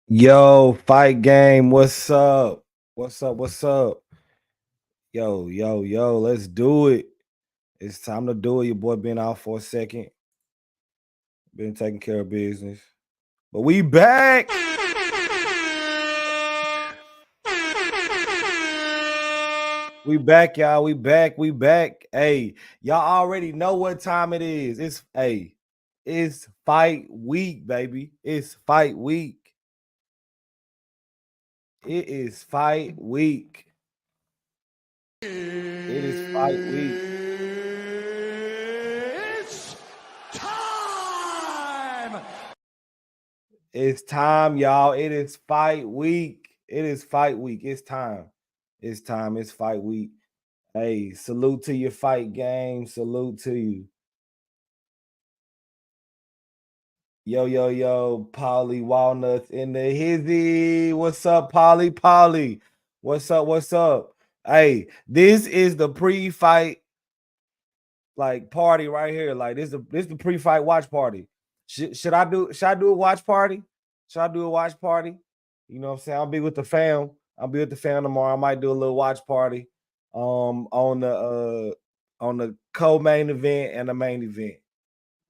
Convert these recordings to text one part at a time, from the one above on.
Yo, fight game. What's up? What's up? What's up? Yo, let's do it. It's time to do it. Your boy been out for a second. Been taking care of business. But we back. We back, y'all. We back. We back. Hey, y'all already know what time it is. It's fight week, baby. It's fight week. It is fight week. It is fight week. It's time. It's time, y'all. It is fight week. It is fight week. It's time. It's time. It's fight week. Hey, salute to your fight game. Salute to you. Yo, Polly Walnuts in the hizzy. What's up, Polly? Polly. What's up? What's up? Hey, this is the pre-fight like party right here. Like this the pre-fight watch party. Should I do a watch party? Should I do a watch party? You know what I'm saying? I'll be with the fam. I'll be with the fam tomorrow. I might do a little watch party on the co-main event and the main event.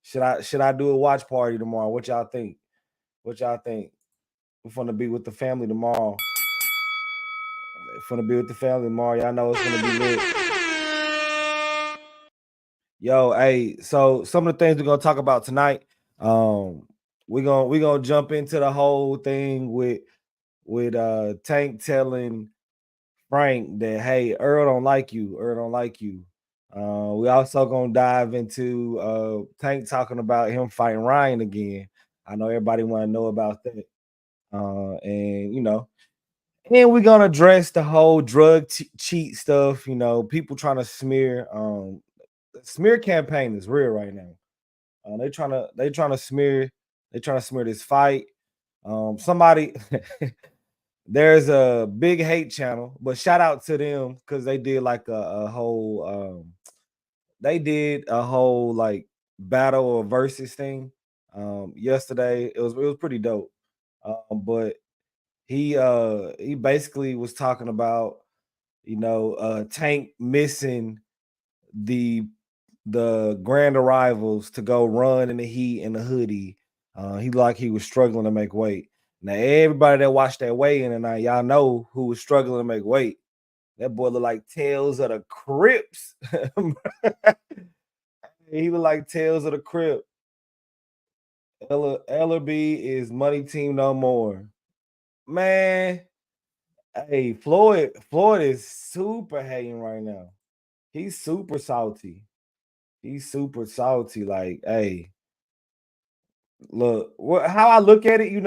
Should I do a watch party tomorrow? What y'all think? What y'all think? We're gonna be with the family tomorrow. We're gonna be with the family tomorrow. Y'all know it's gonna be lit. Yo, hey, so some of the things we're gonna talk about tonight. We're gonna jump into the whole thing with Tank telling Frank that hey, Earl don't like you. Earl don't like you. We also gonna dive into Tank talking about him fighting Ryan again. I know everybody want to know about that. And and we're gonna address the whole drug cheat stuff. People trying to smear. The smear campaign is real right now. They trying to smear this fight. Somebody there's a big hate channel, but shout out to them because they did like a whole they did a whole like battle or versus thing yesterday. It was pretty dope. But he basically was talking about Tank missing the the grand arrivals to go run in the heat in the hoodie. He was struggling to make weight. Now everybody that watched that weigh in tonight, y'all know who was struggling to make weight. That boy looked like Tails of the Crips. He looked like Tails of the Crip. Ellerby is money team no more. Man, hey, Floyd is super hating right now. He's super salty. He's super salty. Like, hey, look, how I look at it,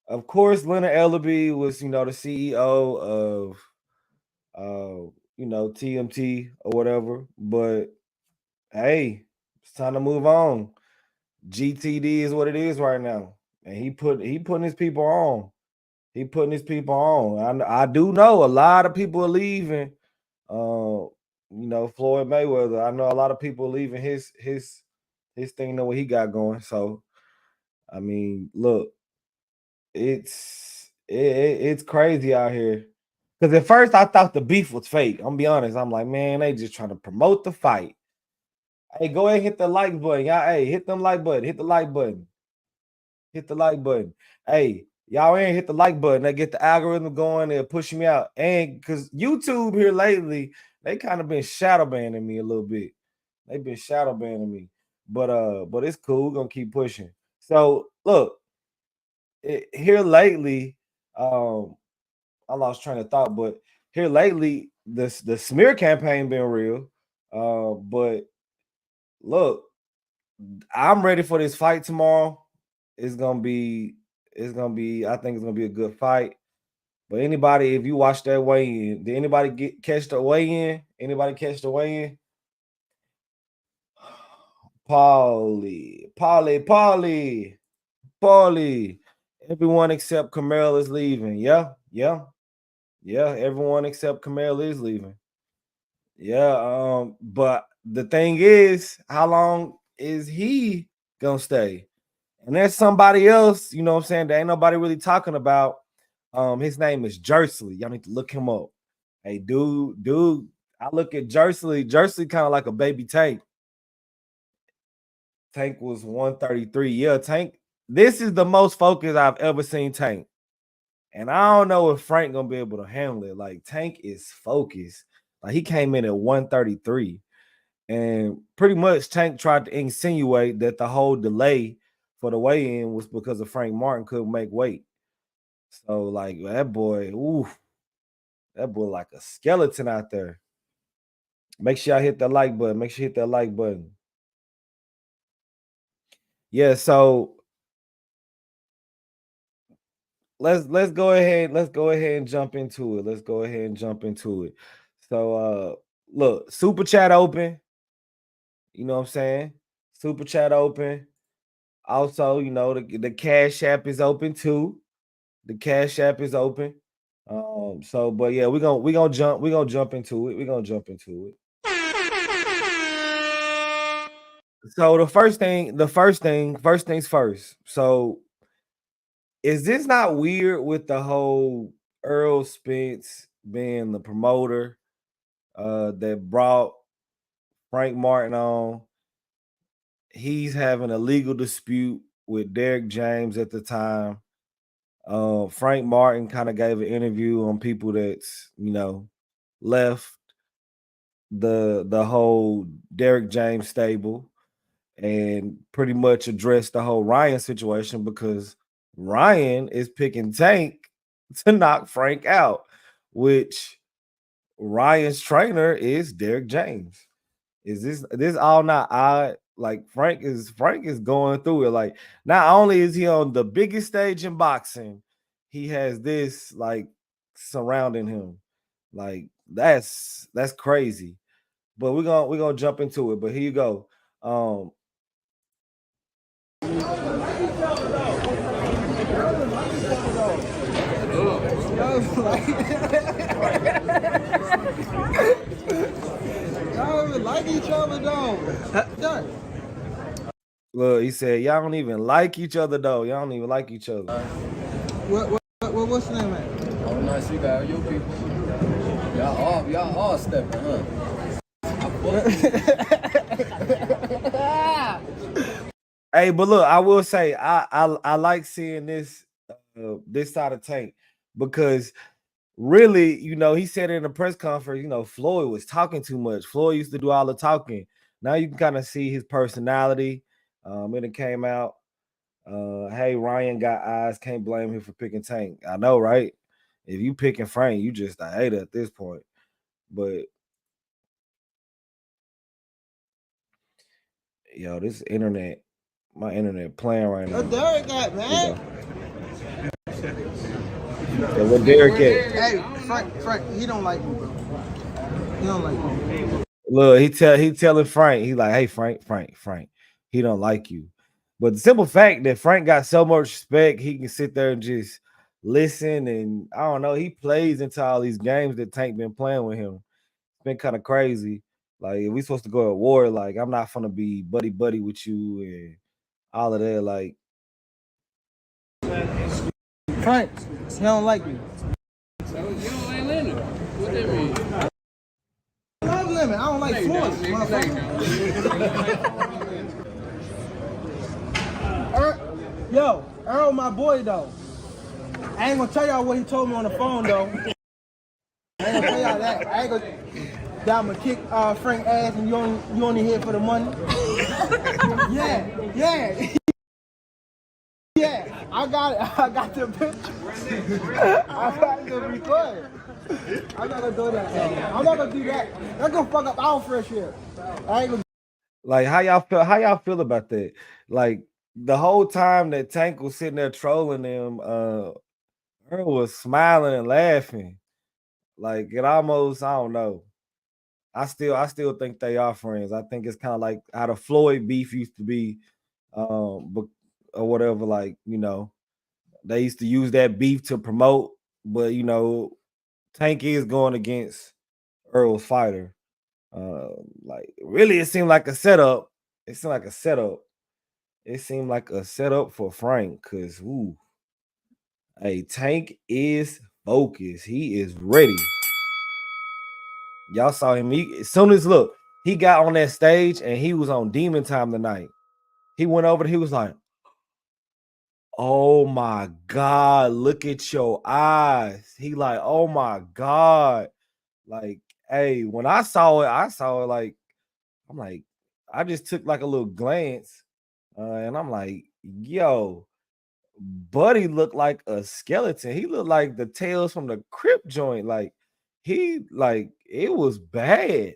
of course, Leonard Ellerby was, the CEO of, TMT or whatever. But hey, it's time to move on. GTD is what it is right now, and he putting his people on. He putting his people on. I do know a lot of people are leaving. Floyd Mayweather. I know a lot of people leaving his thing. Know what he got going. So I mean, look, it's crazy out here. Because at first I thought the beef was fake. I'm gonna be honest. I'm like, man, they just trying to promote the fight. Hey, go ahead and hit the like button. Y'all, hey, hit them like button. Hit the like button. Hit the like button. Hey, y'all ain't hit the like button. They get the algorithm going. They'll push me out. And because YouTube here lately, they kind of been shadow banning me a little bit. They've been shadow banning me. But it's cool. We're gonna keep pushing. So look, here lately, I lost train of thought, but here lately, the smear campaign been real. But look, I'm ready for this fight tomorrow. It's gonna be, I think it's gonna be a good fight. But anybody, if you watch that weigh in, did anybody catch the weigh in? Anybody catch the weigh in? Paulie. Everyone except Camille is leaving. Yeah. Everyone except Camille is leaving. Yeah. But the thing is, how long is he gonna stay? And there's somebody else, you know what I'm saying, that ain't nobody really talking about. His name is Jersey. Y'all need to look him up. Hey, dude, I look at Jersey kind of like a baby Tank. Tank was 133. Yeah, Tank. This is the most focused I've ever seen Tank. And I don't know if Frank gonna be able to handle it. Like Tank is focused. Like he came in at 133. And pretty much Tank tried to insinuate that the whole delay for the weigh-in was because of Frank Martin couldn't make weight. So like that boy, ooh, that boy like a skeleton out there. Make sure I hit that like button. Make sure you hit that like button. Yeah, so let's go ahead. Let's go ahead and jump into it. Let's go ahead and jump into it. So look, super chat open. You know what I'm saying? Super chat open. Also, you know, the Cash App is open too. The Cash App is open. So but yeah, we're gonna jump into it. We're gonna jump into it. So first things first. So is this not weird with the whole Earl Spence being the promoter that brought Frank Martin on? He's having a legal dispute with Derek James at the time. Frank Martin kind of gave an interview on people that's, you know, left the whole Derek James stable and pretty much addressed the whole Ryan situation because Ryan is picking Tank to knock Frank out, which Ryan's trainer is Derek James. Is this all not odd? Like Frank is going through it. Like not only is he on the biggest stage in boxing, he has this like surrounding him. Like that's crazy. But we're gonna jump into it. But here you go. Y'all even like each other though. Look, he said, y'all don't even like each other though. Y'all don't even like each other. What's the name, man? Oh, nice you got your people. Y'all all stepping, huh? Hey, but look, I will say I like seeing this side of Tank because really, you know, he said in the press conference, you know, Floyd was talking too much. Floyd used to do all the talking. Now you can kind of see his personality. And it came out. Hey, Ryan got eyes. Can't blame him for picking Tank. I know, right? If you picking Frank, you just a hater at this point. But yo, this internet, my internet playing right now. What Derek got, man? Yeah, what Derek at? Hey, Frank, he don't like me, bro. He don't like me. Look, he telling Frank, he like, hey Frank, he don't like you. But the simple fact that Frank got so much respect, he can sit there and just listen. And I don't know, he plays into all these games that Tank been playing with him. It's been kind of crazy. Like, if we supposed to go to war, like I'm not gonna be buddy with you and all of that. Like, Frank, he don't like me. So you don't like Leonard? What that mean? I love Lemon. I don't like Floyd, motherfucker. Yo, Earl, my boy though. I ain't gonna tell y'all what he told me on the phone though. I ain't gonna tell y'all that. I ain't gonna. That I'm gonna kick Frank ass and you only here for the money. Yeah. Yeah, I got it. I got the picture. I got the record. I'm not gonna do that. I'm not gonna do that. That's gonna fuck up our friendship. I ain't gonna. like how y'all feel? How y'all feel about that? Like the whole time that Tank was sitting there trolling them, Earl was smiling and laughing. Like it almost, I don't know. I still think they are friends. I think it's kind of like how the Floyd beef used to be, but or whatever. Like, you know, they used to use that beef to promote, but you know, Tank is going against Earl's fighter. Like really, it seemed like a setup. It seemed like a setup. it seemed like a setup for Frank because hey, Tank is focused. He is ready. Y'all saw him. As soon as he got on that stage and he was on Demon Time tonight. He went over. He was like, "Oh my God, look at your eyes." He like, "Oh my God." Like, hey, when I saw it like, I'm like, I just took like a little glance, and I'm like, yo, Buddy looked like a skeleton. He looked like the Tales from the Crypt joint. Like it was bad.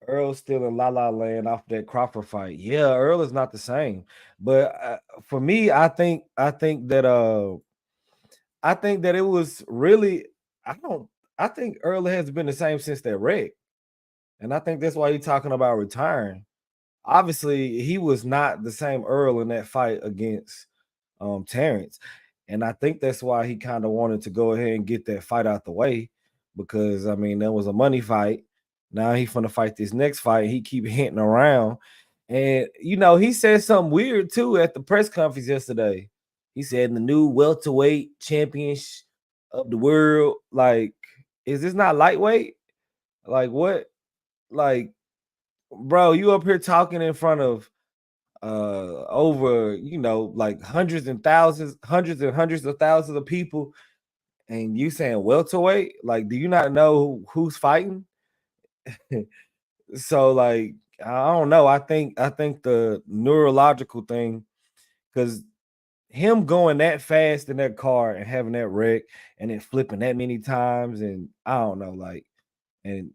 Earl still in La La Land off that Crawford fight. Yeah, Earl is not the same. But for me, I think that it was really I don't I think Earl has been the same since that wreck. And I think that's why he's talking about retiring. Obviously, he was not the same Earl in that fight against Terrence. And I think that's why he kind of wanted to go ahead and get that fight out the way because I mean that was a money fight. Now he's gonna fight this next fight. He keep hinting around. And he said something weird too at the press conference yesterday. He said the new welterweight champion of the world. Like, is this not lightweight? Like what? Like, bro, you up here talking in front of over like hundreds and hundreds of thousands of people, and you saying welterweight? Like, do you not know who's fighting? So like, I don't know. I think the neurological thing, because him going that fast in that car and having that wreck and then flipping that many times, and I don't know, like, and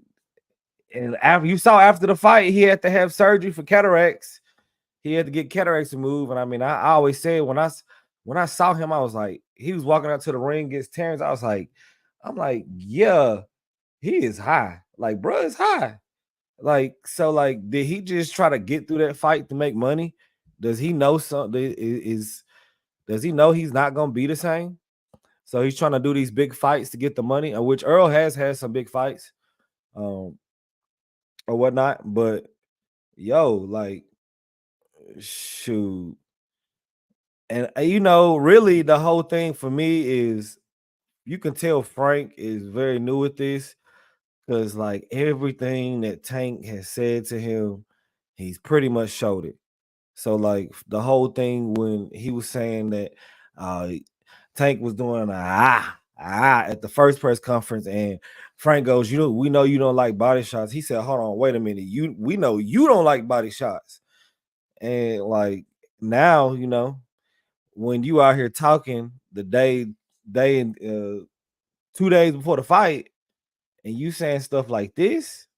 after you saw after the fight, he had to have surgery for cataracts. He had to get cataracts removed. And I mean, I always said when I saw him, I was like, he was walking out to the ring against Terrence. I'm like, yeah, he is high. Like, bro, is high. Like, so like, did he just try to get through that fight to make money? Does he know something does he know he's not gonna be the same? So he's trying to do these big fights to get the money, which Earl has had some big fights, or whatnot. But yo, like, shoot. And really the whole thing for me is you can tell Frank is very new at this because like everything that Tank has said to him, he's pretty much showed it. So like the whole thing when he was saying that Tank was doing at the first press conference, and Frank goes, we know you don't like body shots. He said, hold on, wait a minute. We know you don't like body shots. And like now, when you out here talking the day and 2 days before the fight, and you saying stuff like this.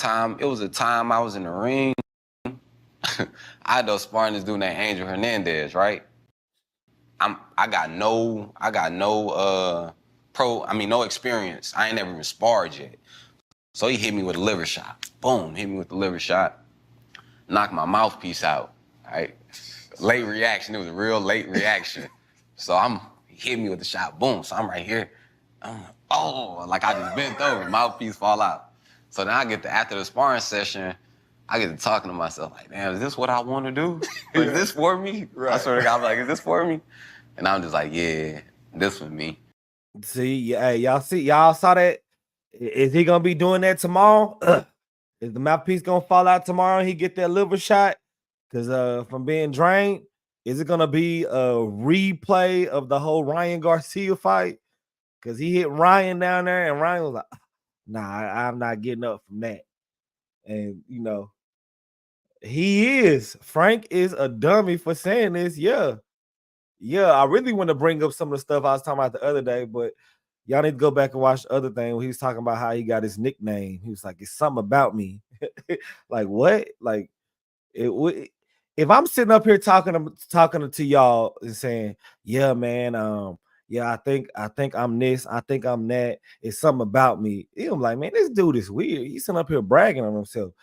It was a time I was in the ring. I had those sparring this dude named Angel Hernandez, right? I got no no experience. I ain't never even sparred yet. So he hit me with a liver shot. Boom, hit me with the liver shot. Knocked my mouthpiece out, right? Late reaction, it was a real late reaction. So he hit me with the shot, boom, so I'm right here. I'm like, oh, like I just bent over, mouthpiece fall out. So then after the sparring session, I get to talking to myself like, damn, is this what I want to do? Is this for me? Right. I swear to God, I'm like, is this for me? And I'm just like, yeah, this for me. See, hey, y'all saw that? Is he gonna be doing that tomorrow? Is the mouthpiece gonna fall out tomorrow and he get that liver shot? Because from being drained, is it gonna be a replay of the whole Ryan Garcia fight? Because he hit Ryan down there, and Ryan was like, nah, I'm not getting up from that. And Frank is a dummy for saying this. Yeah. I really want to bring up some of the stuff I was talking about the other day, but y'all need to go back and watch the other thing where he was talking about how he got his nickname. He was like, it's something about me. Like, what? Like, if I'm sitting up here talking to y'all and saying, yeah, man, yeah, I think I'm this, I think I'm that, it's something about me. I'm like, man, this dude is weird. He's sitting up here bragging on himself.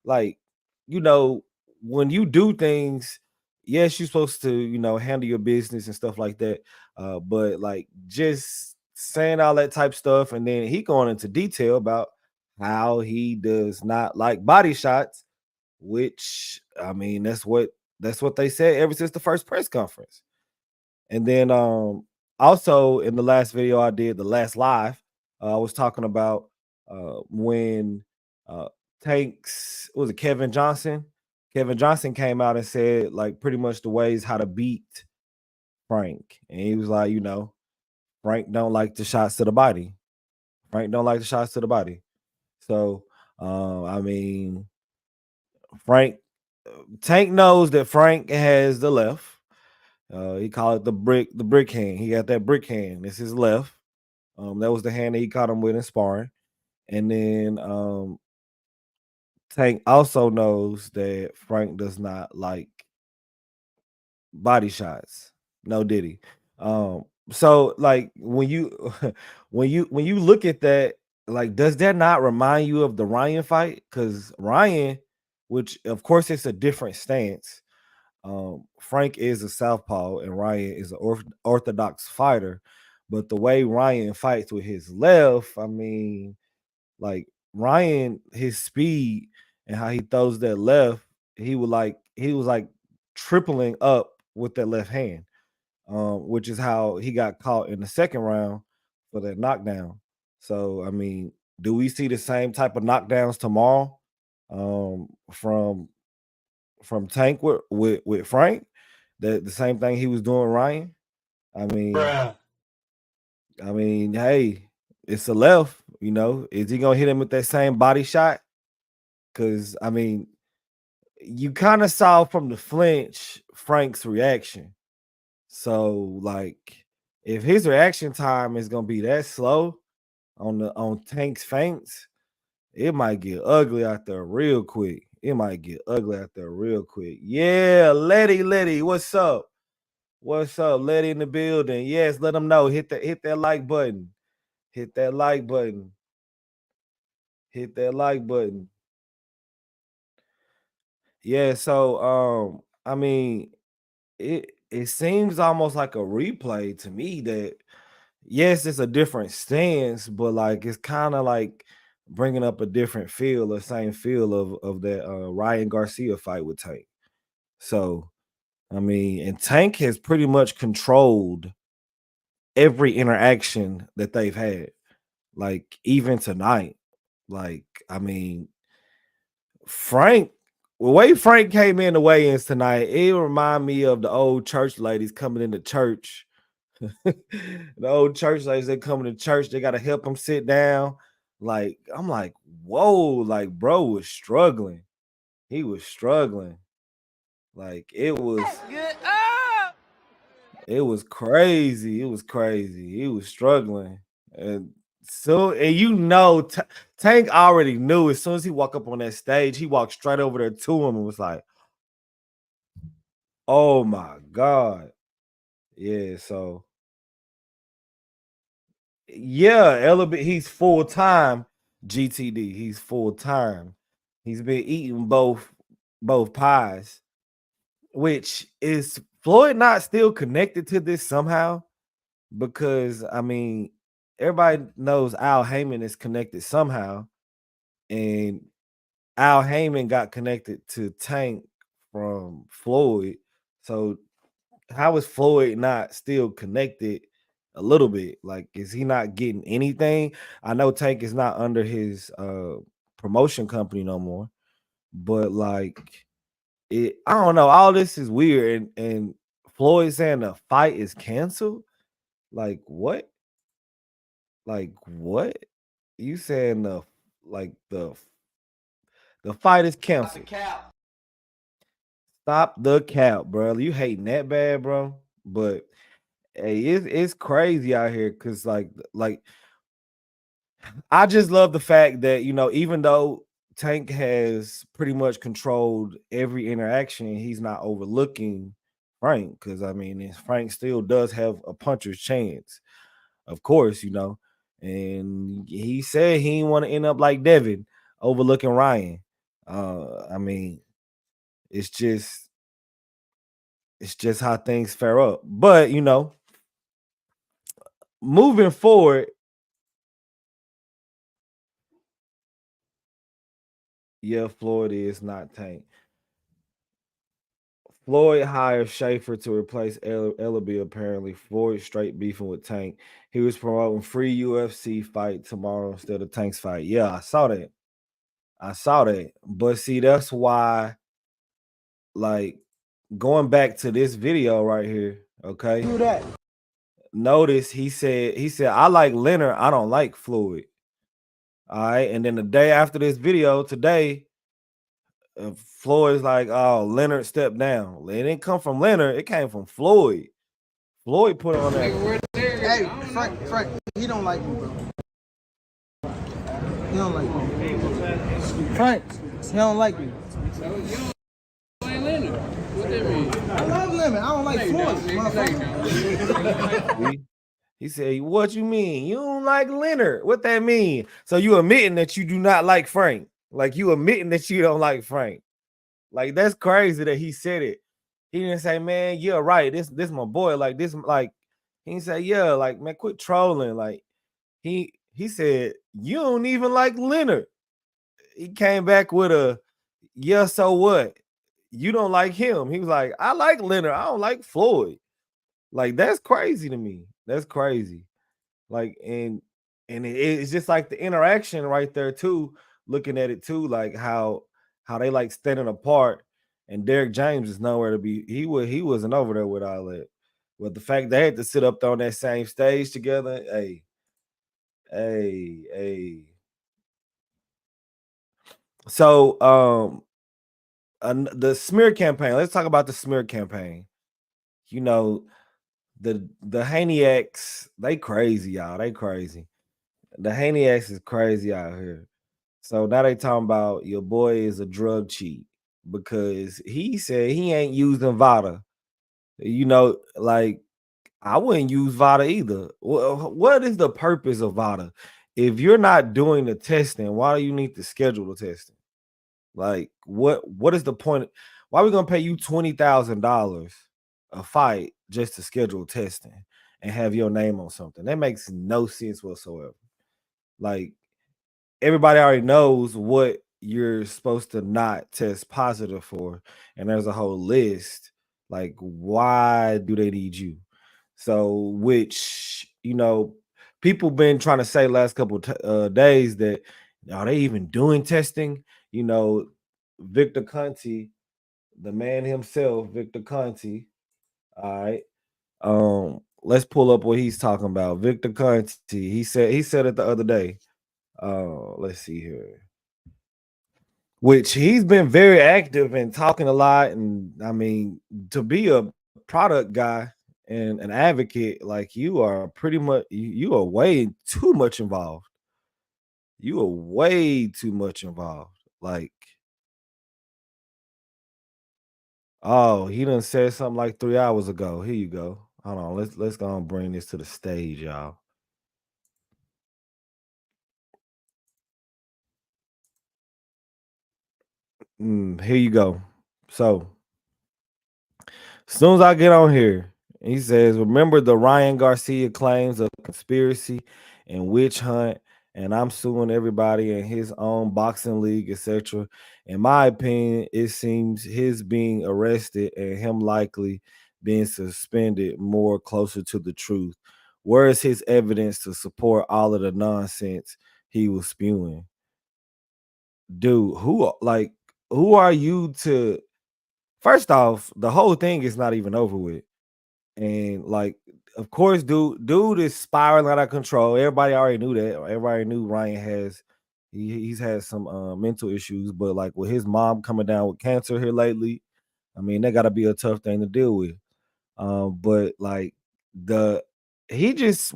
Like, when you do things, yes, you're supposed to, handle your business and stuff like that. But like just saying all that type stuff, and then he going into detail about how he does not like body shots, which I mean, that's what That's what they said ever since the first press conference. And then also in the last video I did, the last live, I was talking about when uh Tanks, was it Kevin Johnson? Kevin Johnson came out and said like pretty much the ways how to beat Frank. And he was like, Frank don't like the shots to the body. Frank don't like the shots to the body. So I mean, Frank Tank knows that Frank has the left. He called it the brick hand. He got that brick hand. It's his left. That was the hand that he caught him with in sparring. And then Tank also knows that Frank does not like body shots. No diddy. So like when you when you look at that, like does that not remind you of the Ryan fight? Because Ryan, which of course it's a different stance. Frank is a southpaw and Ryan is an orthodox fighter, but the way Ryan fights with his left, I mean, like Ryan, his speed and how he throws that left, he was like tripling up with that left hand, which is how he got caught in the second round for that knockdown. So I mean, do we see the same type of knockdowns tomorrow from Tank with Frank? That the same thing he was doing Ryan? I mean, hey, it's a left, Is he gonna hit him with that same body shot? Because I mean, you kind of saw from the flinch Frank's reaction. So like if his reaction time is gonna be that slow on Tank's feints, it might get ugly out there real quick. It might get ugly out there real quick. Yeah, Letty, what's up? What's up, Letty in the building? Yes, let them know. Hit that like button. Hit that like button. Hit that like button. Yeah, so I mean, it seems almost like a replay to me that yes, it's a different stance, but like it's kind of like bringing up a different feel, the same feel of that Ryan Garcia fight with Tank. So I mean, and Tank has pretty much controlled every interaction that they've had, like even tonight. Like, I mean, Frank, the way Frank came in the weigh-ins tonight, it remind me of the old church ladies coming into church. The old church ladies, they coming to church, they gotta help them sit down. Like, I'm like, whoa, like bro was struggling. He was struggling. Like it was crazy. It was crazy. He was struggling. And Tank already knew as soon as he walked up on that stage, he walked straight over there to him and was like, oh my God. Yeah, so yeah, he's full time GTD. He's full time. He's been eating both pies, which is Floyd not still connected to this somehow? Because I mean, everybody knows Al Heyman is connected somehow, and Al Heyman got connected to Tank from Floyd. So how is Floyd not still connected a little bit? Like, is he not getting anything? I know Tank is not under his promotion company no more, but like I don't know. All this is weird, and Floyd saying the fight is canceled. Like what? Like what? You saying like the fight is canceled. Stop the cap, bro. You hating that bad, bro. But hey, it's crazy out here because like I just love the fact that even though Tank has pretty much controlled every interaction, he's not overlooking Frank. Because I mean, Frank still does have a puncher's chance, of course, and he said he didn't want to end up like Devin overlooking Ryan. I mean, it's just how things fare up. But moving forward, yeah, Florida is not Tank. Floyd hired Schaefer to replace Ellaby. Apparently, Floyd straight beefing with Tank. He was promoting free UFC fight tomorrow instead of Tank's fight. Yeah, I saw that. I saw that. But see, that's why, like, going back to this video right here, okay? Do that. Notice he said, I like Leonard, I don't like Floyd. All right. And then the day after this video, today, Floyd's like, oh, Leonard stepped down. It didn't come from Leonard, it came from Floyd. Floyd put on that. Nigga, where there? Hey, I don't know. Frank, he don't like me, bro. He don't like me. Frank, he don't like me. So you ain't Leonard. What that mean? I love Lemon. I don't like No, you Floyd, don't, nigga. No, you motherfucker. don't. He said, what you mean? You don't like Leonard? What that mean? So you admitting that you do not like Frank. Like you admitting that you don't like Frank. Like that's crazy that he said it. He didn't say, man, you're right. This my boy. Like this, like he didn't say, yeah, like man, quit trolling. Like he said, you don't even like Leonard. He came back with a yeah, so what? You don't like him. He was like, I like Leonard. I don't like Floyd. Like that's crazy to me. That's crazy. Like it's just like the interaction right there too. Looking at it too, like how they like standing apart, and Derek James is nowhere to be. He wasn't over there with all that. But the fact they had to sit up on that same stage together, hey. So the smear campaign. Let's talk about the smear campaign. You know, the Haniacs, they crazy, y'all. They crazy. The Haniacs is crazy out here. So now they talking about your boy is a drug cheat because he said he ain't using VADA. You know, like I wouldn't use VADA either. What is the purpose of VADA? If you're not doing the testing, why do you need to schedule the testing? Like, what is the point? Why are we gonna pay you $20,000 a fight just to schedule testing and have your name on something? That makes no sense whatsoever. Like, everybody already knows what you're supposed to not test positive for, and there's a whole list. Like, why do they need you? So, which people been trying to say last couple days that are they even doing testing? Victor Conti, the man himself, Victor Conti. All right. Let's pull up what he's talking about. Victor Conti. He said it the other day. Let's see here. Which he's been very active and talking a lot. And I mean, to be a product guy and an advocate, like you are pretty much you are way too much involved. You are way too much involved. Like, oh, he done said something like 3 hours ago. Here you go. Hold on. Let's go and bring this to the stage, y'all. Here you go. So, as soon as I get on here, he says, remember the Ryan Garcia claims of conspiracy and witch hunt, and I'm suing everybody in his own boxing league, etc. In my opinion, it seems his being arrested and him likely being suspended more closer to the truth. Where is his evidence to support all of the nonsense he was spewing? Dude, who are you to first off, the whole thing is not even over with. And like, of course, dude is spiraling out of control. Everybody already knew that. Everybody knew Ryan he's had some mental issues, but like with his mom coming down with cancer here lately, I mean, that gotta be a tough thing to deal with. But like the he just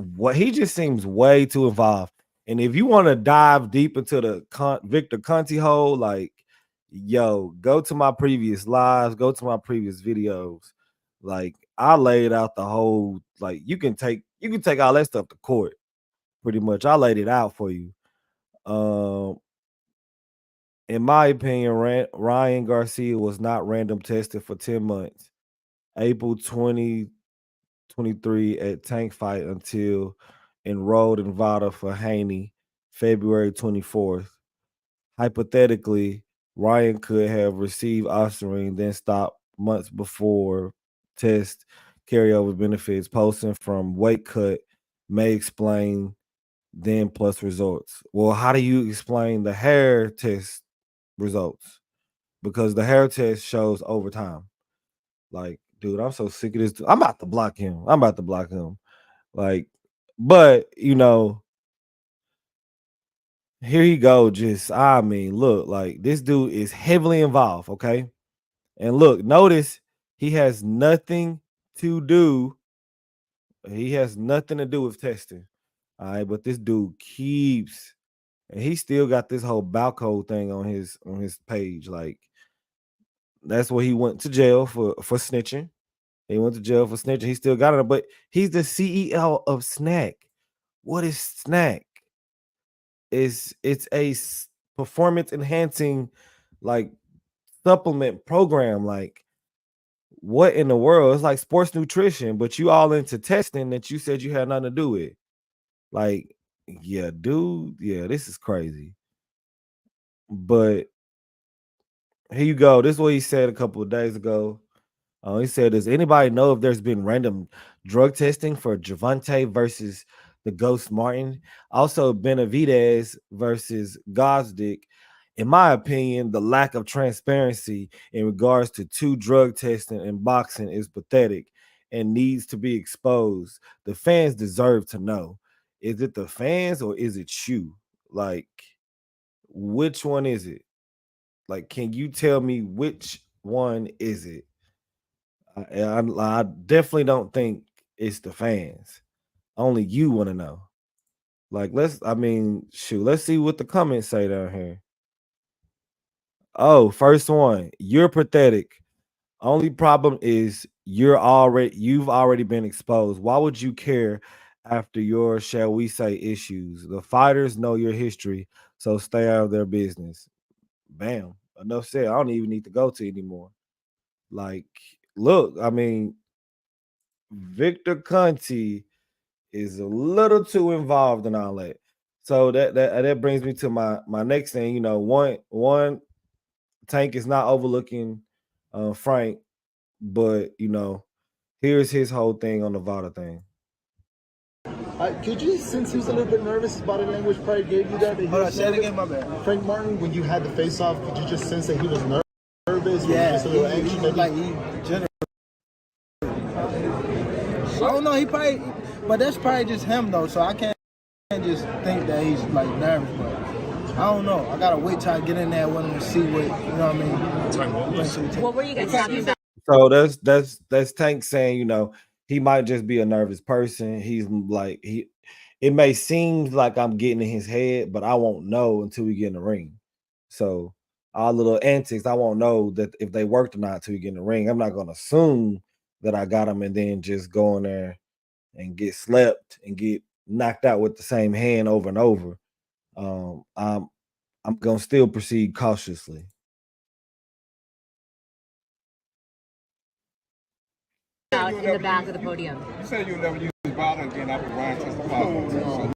seems way too involved. And if you want to dive deep into the Victor Conti hole, like yo, go to my previous lives, go to my previous videos. Like I laid out the whole like you can take all that stuff to court. Pretty much, I laid it out for you. Um, in my opinion, Ryan Garcia was not random tested for 10 months. April 2023 at Tank Fight until enrolled in VADA for Haney, February 24th. Hypothetically, Ryan could have received Ostarine, then stopped months before test carryover benefits. Posting from weight cut may explain then plus results. Well, how do you explain the hair test results? Because the hair test shows over time. Like, dude, I'm so sick of this. I'm about to block him. I'm about to block him. Like, but here you go. Just I mean, look, like this dude is heavily involved, okay? And look, notice he has nothing to do. He has nothing to do with testing. All right, but this dude keeps and he still got this whole Balco thing on his page. Like, that's what he went to jail for snitching. He went to jail for snitching. He still got it, but he's the CEO of Snack. What is Snack? It's a performance enhancing like supplement program. Like, what in the world? It's like sports nutrition, but you all into testing that you said you had nothing to do with. Like, yeah, dude, yeah, this is crazy. But here you go. This is what he said a couple of days ago. He said, "Does anybody know if there's been random drug testing for Gervonta versus the Ghost Martin? Also, Benavidez versus Gosdick. In my opinion, the lack of transparency in regards to two drug testing in boxing is pathetic and needs to be exposed. The fans deserve to know. Is it the fans or is it you? Like, which one is it? Like, can you tell me which one is it?" I definitely don't think it's the fans. Only you want to know. Like, let's see what the comments say down here. Oh, first one. You're pathetic. Only problem is you've already been exposed. Why would you care after your, shall we say, issues? The fighters know your history, so stay out of their business. Bam. Enough said. I don't even need to go to anymore. Like, look, Victor Conti is a little too involved in all that. So that brings me to my next thing. One Tank is not overlooking Frank, but here's his whole thing on the VADA thing. Could you, since he was a little bit nervous, his body language probably gave you that? Hold on, say it again, my bad. Frank Martin, when you had the face off, could you just sense that he was nervous? Yeah, just a little anxious, he like he general. I don't know. He probably, but that's probably just him though. So I can't just think that he's like nervous. But I don't know. I gotta wait till I get in there with him and see what what I mean. What were you guys talking about? So that's Tank saying he might just be a nervous person. He's like it may seem like I'm getting in his head, but I won't know until we get in the ring. So our little antics, I won't know that if they worked or not until we get in the ring. I'm not gonna assume that I got him and then just go in there and get slept and get knocked out with the same hand over and over. I'm gonna still proceed cautiously. Out in the back of the podium. You said you'll never use VADA again after Ryan testified.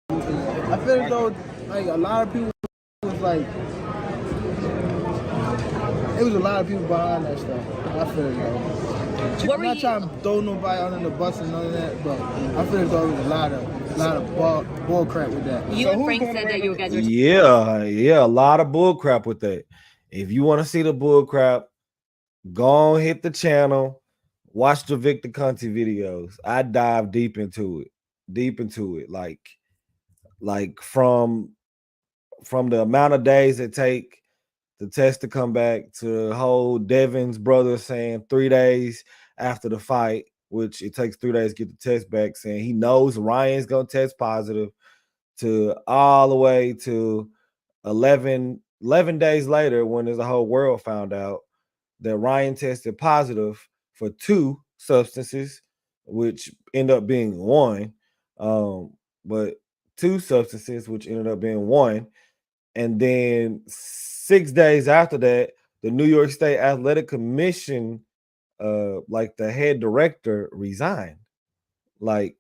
I feel as though like a lot of people was like, it was a lot of people behind that stuff. I feel as though. What I'm were not you? trying to throw nobody under the bus and none of that, but I feel as though there was a lot of bull crap with that. You and Frank said that you guys were. Yeah, a lot of bull crap with that. If you want to see the bull crap, go on, hit the channel, watch the Victor Conti videos. I dive deep into it. Like from the amount of days it take the test to come back to the whole Devin's brother saying 3 days after the fight, which it takes 3 days to get the test back, saying he knows Ryan's gonna test positive, to all the way to 11 days later when there's a whole world found out that Ryan tested positive for 2 substances, which end up being 1. But 2 substances, which ended up being 1. And then 6 days after that, the New York State Athletic Commission, like the head director, resigned. Like,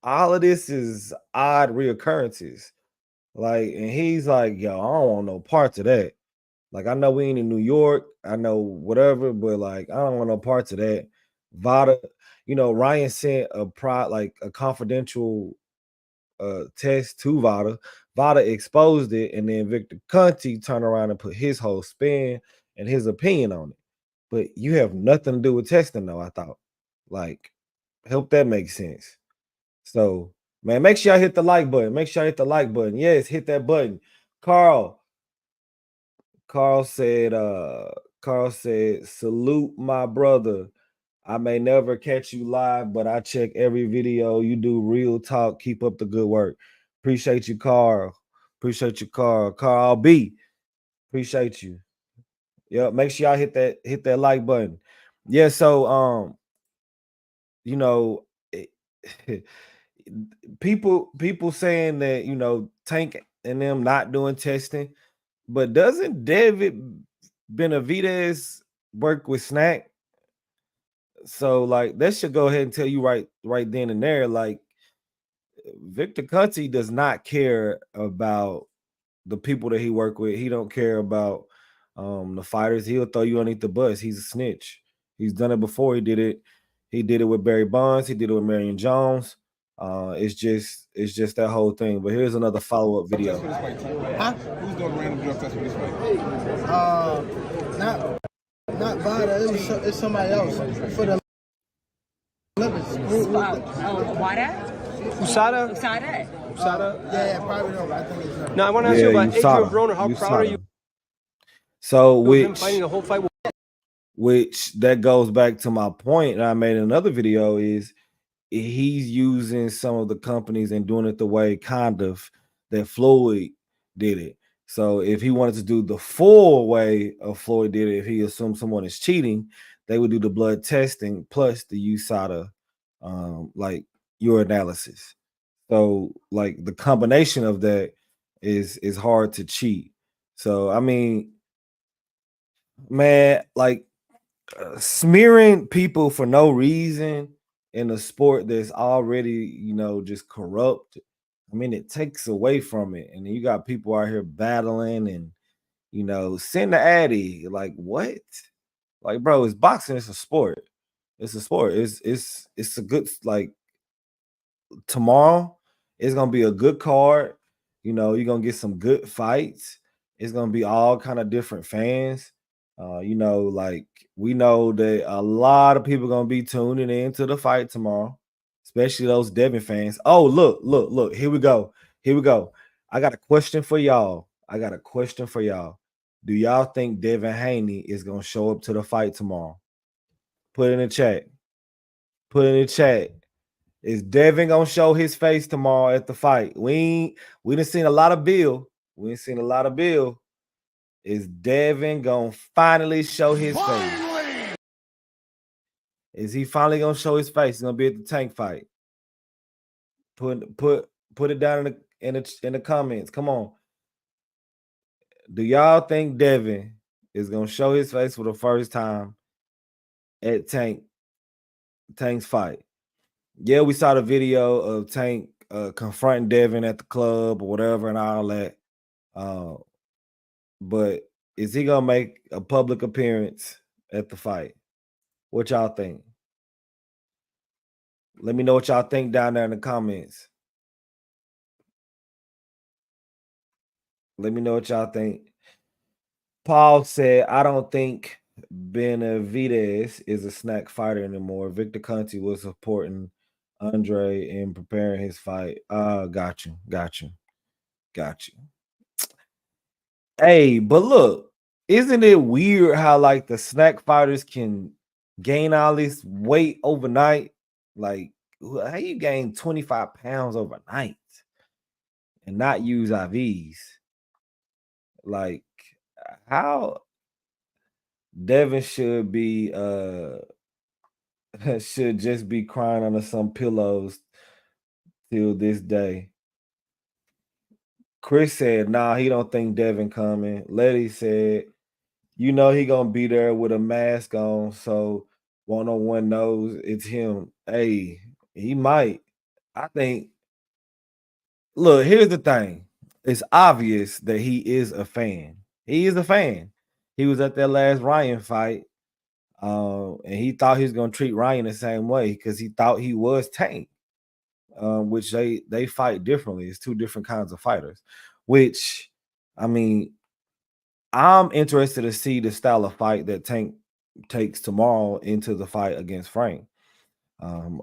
all of this is odd reoccurrences. Like, and he's like, yo, I don't want no parts of that. Like, I know we ain't in New York, I know whatever, but like I don't want no parts of that. VADA, Ryan sent a confidential test to VADA. VADA exposed it, and then Victor Conti turned around and put his whole spin and his opinion on it. But you have nothing to do with testing, though. I thought, like, hope that makes sense. So, man, make sure y'all hit the like button. Make sure y'all hit the like button. Yes, hit that button. Carl. Carl said, salute my brother. I may never catch you live, but I check every video. You do real talk. Keep up the good work. Appreciate you, Carl. Appreciate you, Carl. Carl B. Appreciate you. Yeah, make sure y'all hit that like button. Yeah, so you know, it- people saying that Tank and them not doing testing, but doesn't David Benavidez work with Snack? So like that should go ahead and tell you right then and there, like Victor Cunty does not care about the people that he work with. He don't care about the fighters. He'll throw you underneath the bus. He's a snitch. He's done it before. He did it. He did it with Barry Bonds. He did it with Marion Jones. It's just that whole thing. But here's another follow-up video. Huh? Who's doing random drug tests for this fight? Not VADA. It's somebody else for the livers. VADA? USADA? USADA? Yeah, probably don't. I think it's not. No, I want to ask you about Adrian Broner. How proud are you So of him fighting the whole fight? Which that goes back to my point that I made in another video is he's using some of the companies and doing it the way kind of that Floyd did it. So if he wanted to do the full way of Floyd did it, if he assumed someone is cheating, they would do the blood testing plus the USADA, like your analysis. So like the combination of that is hard to cheat. So I mean, man, like smearing people for no reason in a sport that's already, just corrupt. I mean, it takes away from it. And then you got people out here battling and, send the Addy. Like, what? Like, bro, it's boxing, it's a sport. It's a sport. It's a good like tomorrow. It's gonna be a good card. You're gonna get some good fights. It's gonna be all kind of different fans. Like we know that a lot of people gonna be tuning in to the fight tomorrow, especially those Devin fans. Oh, look, here we go. I got a question for y'all. Do y'all think Devin Haney is gonna show up to the fight tomorrow? Put it in the chat. Is Devin gonna show his face tomorrow at the fight? We done seen a lot of Bill. Is Devin gonna finally show his face? Is he finally gonna show his face? He's gonna be at the Tank fight. Put it down in the comments. Come on. Do y'all think Devin is gonna show his face for the first time at Tank's fight? Yeah, we saw the video of Tank confronting Devin at the club or whatever and all that. But is he gonna make a public appearance at the fight? What y'all think? Let me know what y'all think down there in the comments. Let me know what y'all think. Paul said, I don't think Benavidez is a snack fighter anymore. Victor Conti was supporting Andre in preparing his fight. Got you. Hey, but look, isn't it weird how like the snack fighters can gain all this weight overnight? Like, how you gain 25 pounds overnight and not use IVs? Like, how Devin should be should just be crying under some pillows till this day. Chris said, nah, he don't think Devin coming. Letty said, he gonna be there with a mask on, so one knows it's him. Hey, he might. I think. Look, here's the thing. It's obvious that he is a fan. He is a fan. he was at that last Ryan fight, and he thought he was gonna treat Ryan the same way because he thought he was Tank, which they fight differently. It's two different kinds of fighters. Which, I mean, I'm interested to see the style of fight that Tank takes tomorrow into the fight against Frank.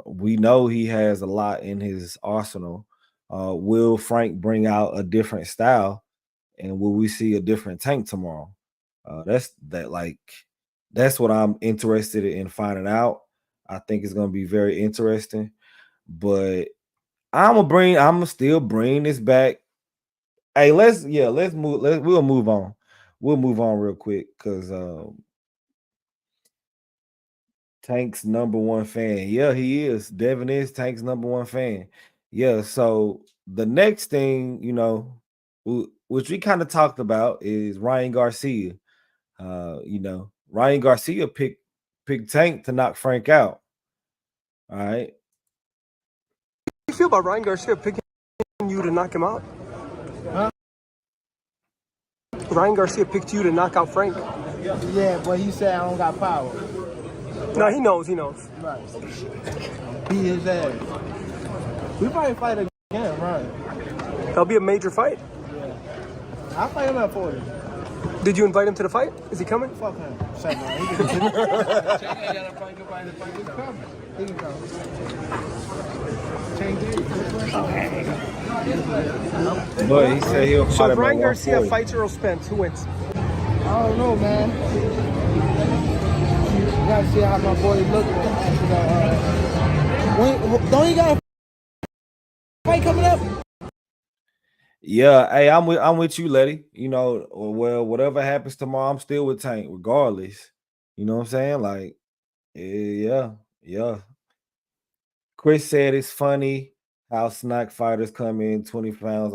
We know he has a lot in his arsenal. Will Frank bring out a different style, and will we see a different Tank tomorrow? That's what I'm interested in finding out. I think it's going to be very interesting. But I'm gonna still bring this back. Hey, let's move. We'll move on. We'll move on real quick because Tank's number one fan. Yeah, he is. Devin is Tank's number one fan. Yeah. So the next thing, which we kind of talked about, is Ryan Garcia. Ryan Garcia picked Tank to knock Frank out. All right. How do you feel about Ryan Garcia picking you to knock him out? Huh? Ryan Garcia picked you to knock out Frank. Yeah, but he said I don't got power. No, he knows. He knows. Right. Beat his ass. We probably fight again, right? That'll be a major fight. Yeah. I'll fight him at 40. Did you invite him to the fight? Is he coming? Fuck him. Say no. He can come. He can come. But he said he'll fight So if him Ryan at Garcia 140. fights Earl Spence, who wins? I don't know, man. You gotta see how my boy looking after don't you got a fight coming up? Yeah, hey, I'm with you, Letty. Well, whatever happens tomorrow, I'm still with Tank, regardless. You know what I'm saying? Like, yeah. Chris said it's funny how snack fighters come in 20 pounds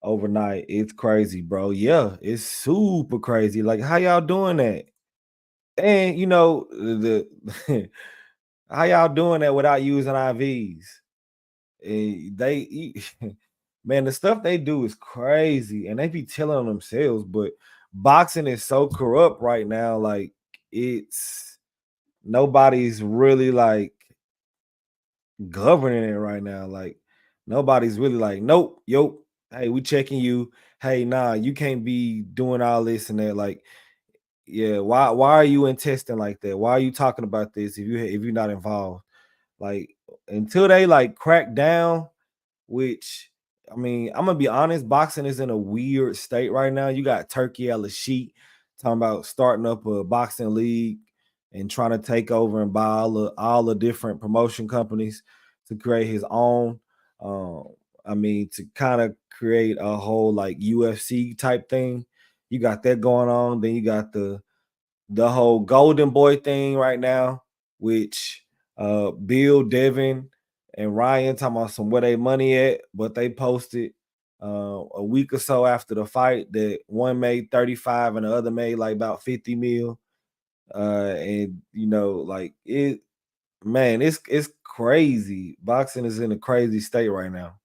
overnight. It's crazy, bro. Yeah, it's super crazy. Like, how y'all doing that? And the how y'all doing that without using IVs? Man, the stuff they do is crazy, and they be telling on themselves. But boxing is so corrupt right now. Like, nobody's really like governing it right now. Like, nobody's really like, nope, hey, we checking you. Hey, nah, you can't be doing all this and that. Like, yeah, why are you in testing like that? Why are you talking about this if you're not involved? Like, until they like crack down, which, I mean, I'm gonna be honest, boxing is in a weird state right now. You got Turkey Al Sheet talking about starting up a boxing league and trying to take over and buy all the different promotion companies to create his own. I mean, to kind of create a whole like UFC type thing. You got that going on. Then you got the whole Golden Boy thing right now, which Bill, Devin, and Ryan talking about some where they money at, but they posted a week or so after the fight that one made 35 and the other made like about 50 mil. And like it's crazy. Boxing is in a crazy state right now.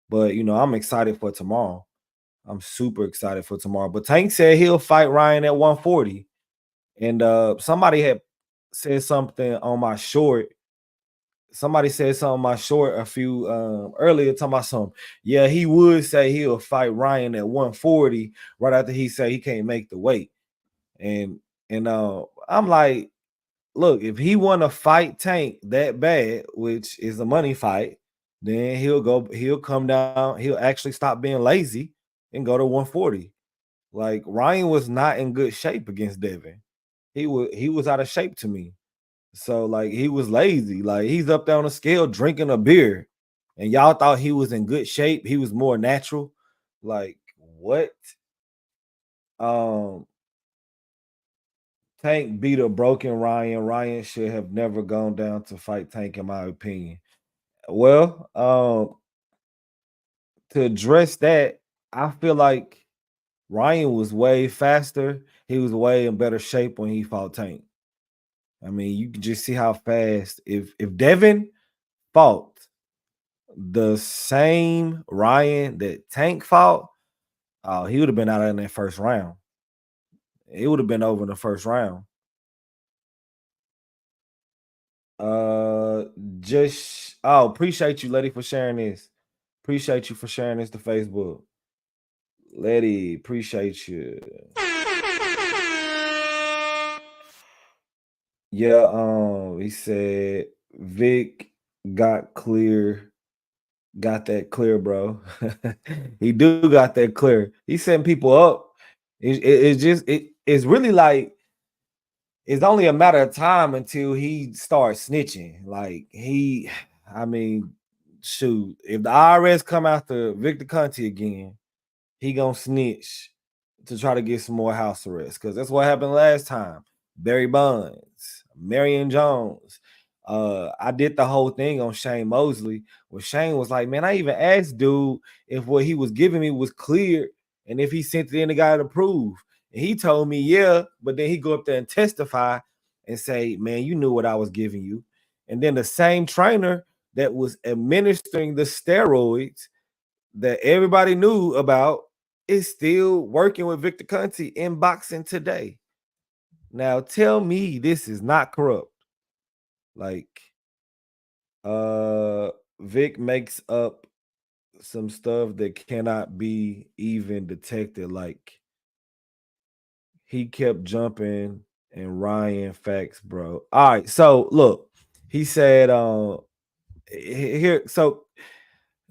But I'm excited for tomorrow. I'm super excited for tomorrow. But Tank said he'll fight Ryan at 140. And somebody had said something on my short. Somebody said something on my short a few earlier, talking about something. Yeah, he would say he'll fight Ryan at 140 right after he said he can't make the weight. And I'm like, look, if he want to fight Tank that bad, which is a money fight, then he'll come down, he'll actually stop being lazy and go to 140. Like, Ryan was not in good shape against Devin. He was out of shape to me. So like, he was lazy. Like, he's up there on the scale drinking a beer, and y'all thought he was in good shape. He was more natural. Like, what? Tank beat a broken Ryan. Ryan should have never gone down to fight Tank, in my opinion. Well, to address that, I feel like Ryan was way faster. He was way in better shape when he fought Tank. I mean, you can just see how fast. If Devin fought the same Ryan that Tank fought, he would have been out in that first round. It would have been over in the first round. Appreciate you, Letty, for sharing this. Appreciate you for sharing this to Facebook. Letty, appreciate you. Yeah, he said Vic got that clear, bro. He do got that clear. He's setting people up. It's really like it's only a matter of time until he starts snitching. Like I mean, shoot, if the IRS come after Victor Conti again, he gonna snitch to try to get some more house arrest because that's what happened last time. Barry Bonds, Marion Jones. I did the whole thing on Shane Mosley where Shane was like, man, I even asked dude if what he was giving me was clear and if he sent it in the guy to prove. And he told me, yeah, but then he go up there and testify and say, man, you knew what I was giving you. And then the same trainer that was administering the steroids that everybody knew about is still working with Victor Conti in boxing today. Now tell me this is not corrupt. Like Vic makes up some stuff that cannot be even detected. Like he kept jumping and Ryan facts, bro. All right, so look, he said here, so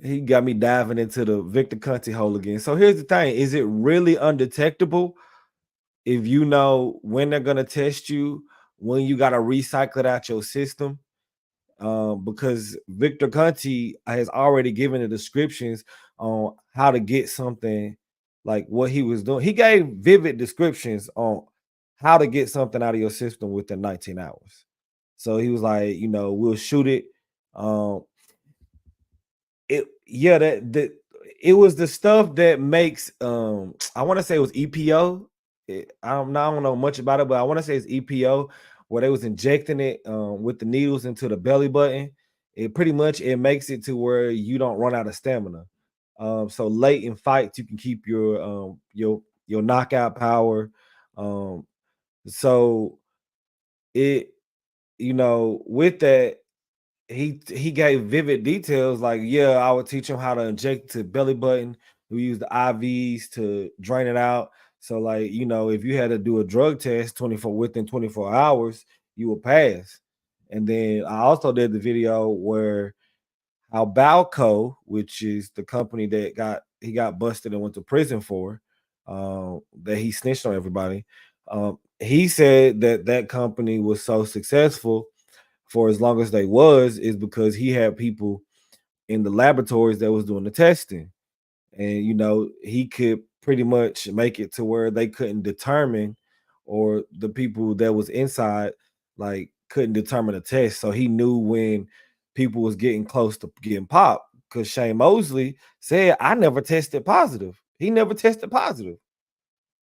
he got me diving into the Victor Conti hole again. So here's the thing: is it really undetectable if you know when they're gonna test you, when you gotta recycle it out your system? Because Victor Conti has already given the descriptions on how to get something like what he was doing. He gave vivid descriptions on how to get something out of your system within 19 hours. So he was like, we'll shoot it. Um, it was the stuff that makes I want to say it was EPO. I don't know much about it, but I want to say it's EPO where they was injecting it with the needles into the belly button. It pretty much it makes it to where you don't run out of stamina. So late in fights, you can keep your knockout power. So it with that he gave vivid details like, yeah, I would teach him how to inject to belly button. We use the IVs to drain it out. So like, if you had to do a drug test within 24 hours, you will pass. And then I also did the video where how Balco, which is the company that he got busted and went to prison for, that he snitched on everybody. He said that company was so successful for as long as they was is because he had people in the laboratories that was doing the testing, and he could pretty much make it to where they couldn't determine, or the people that was inside like couldn't determine the test. So he knew when people was getting close to getting popped, because Shane Mosley said, I never tested positive. He never tested positive.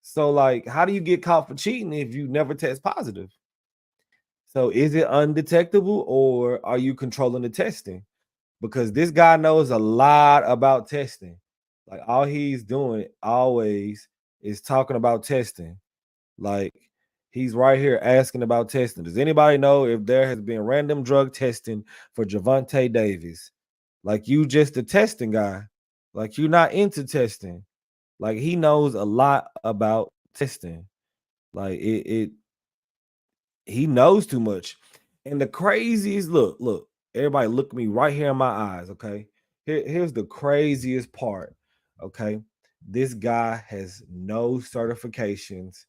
So like, how do you get caught for cheating if you never test positive? So is it undetectable, or are you controlling the testing? Because this guy knows a lot about testing. Like all he's doing always is talking about testing. Like he's right here asking about testing. Does anybody know if there has been random drug testing for Gervonta Davis? Like you just a testing guy. Like you're not into testing. Like he knows a lot about testing. Like he knows too much. And the craziest look, everybody look me right here in my eyes, okay? Here's the craziest part, okay? This guy has no certifications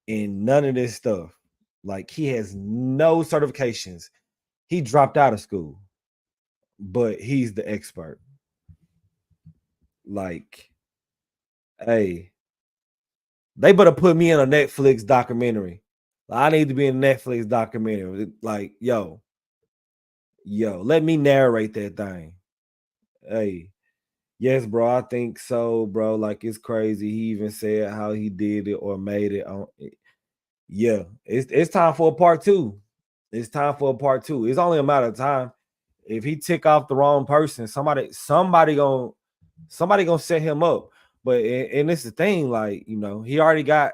in none of this stuff. Like he has no certifications. He dropped out of school, but he's the expert. Like, hey, they better put me in a Netflix documentary. I need to be in a Netflix documentary. Like, yo, let me narrate that thing. Hey, yes, bro, I think so, bro. Like, it's crazy. He even said how he did it or made it on. Yeah, it's time for a part two. It's time for a part two. It's only a matter of time. If he tick off the wrong person, somebody gonna set him up. But and it's the thing, like he already got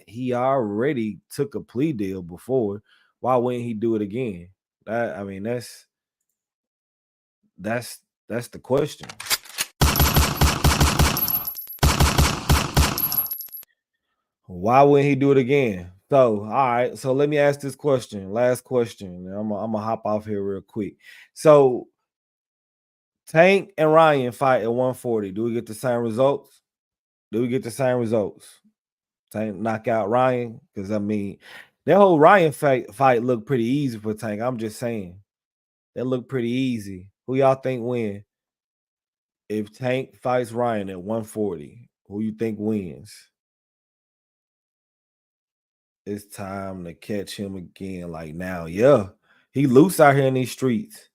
he already took a plea deal before. Why wouldn't he do it again? That I mean, that's the question. Why wouldn't he do it again? So, all right. So let me ask this question. Last question. And I'm gonna hop off here real quick. So Tank and Ryan fight at 140. Do we get the same results? Do we get the same results? Tank knock out Ryan? Because I mean, that whole Ryan fight looked pretty easy for Tank. I'm just saying. That looked pretty easy. Who y'all think win? If Tank fights Ryan at 140, who you think wins? It's time to catch him again. Like now, yeah. He loose out here in these streets.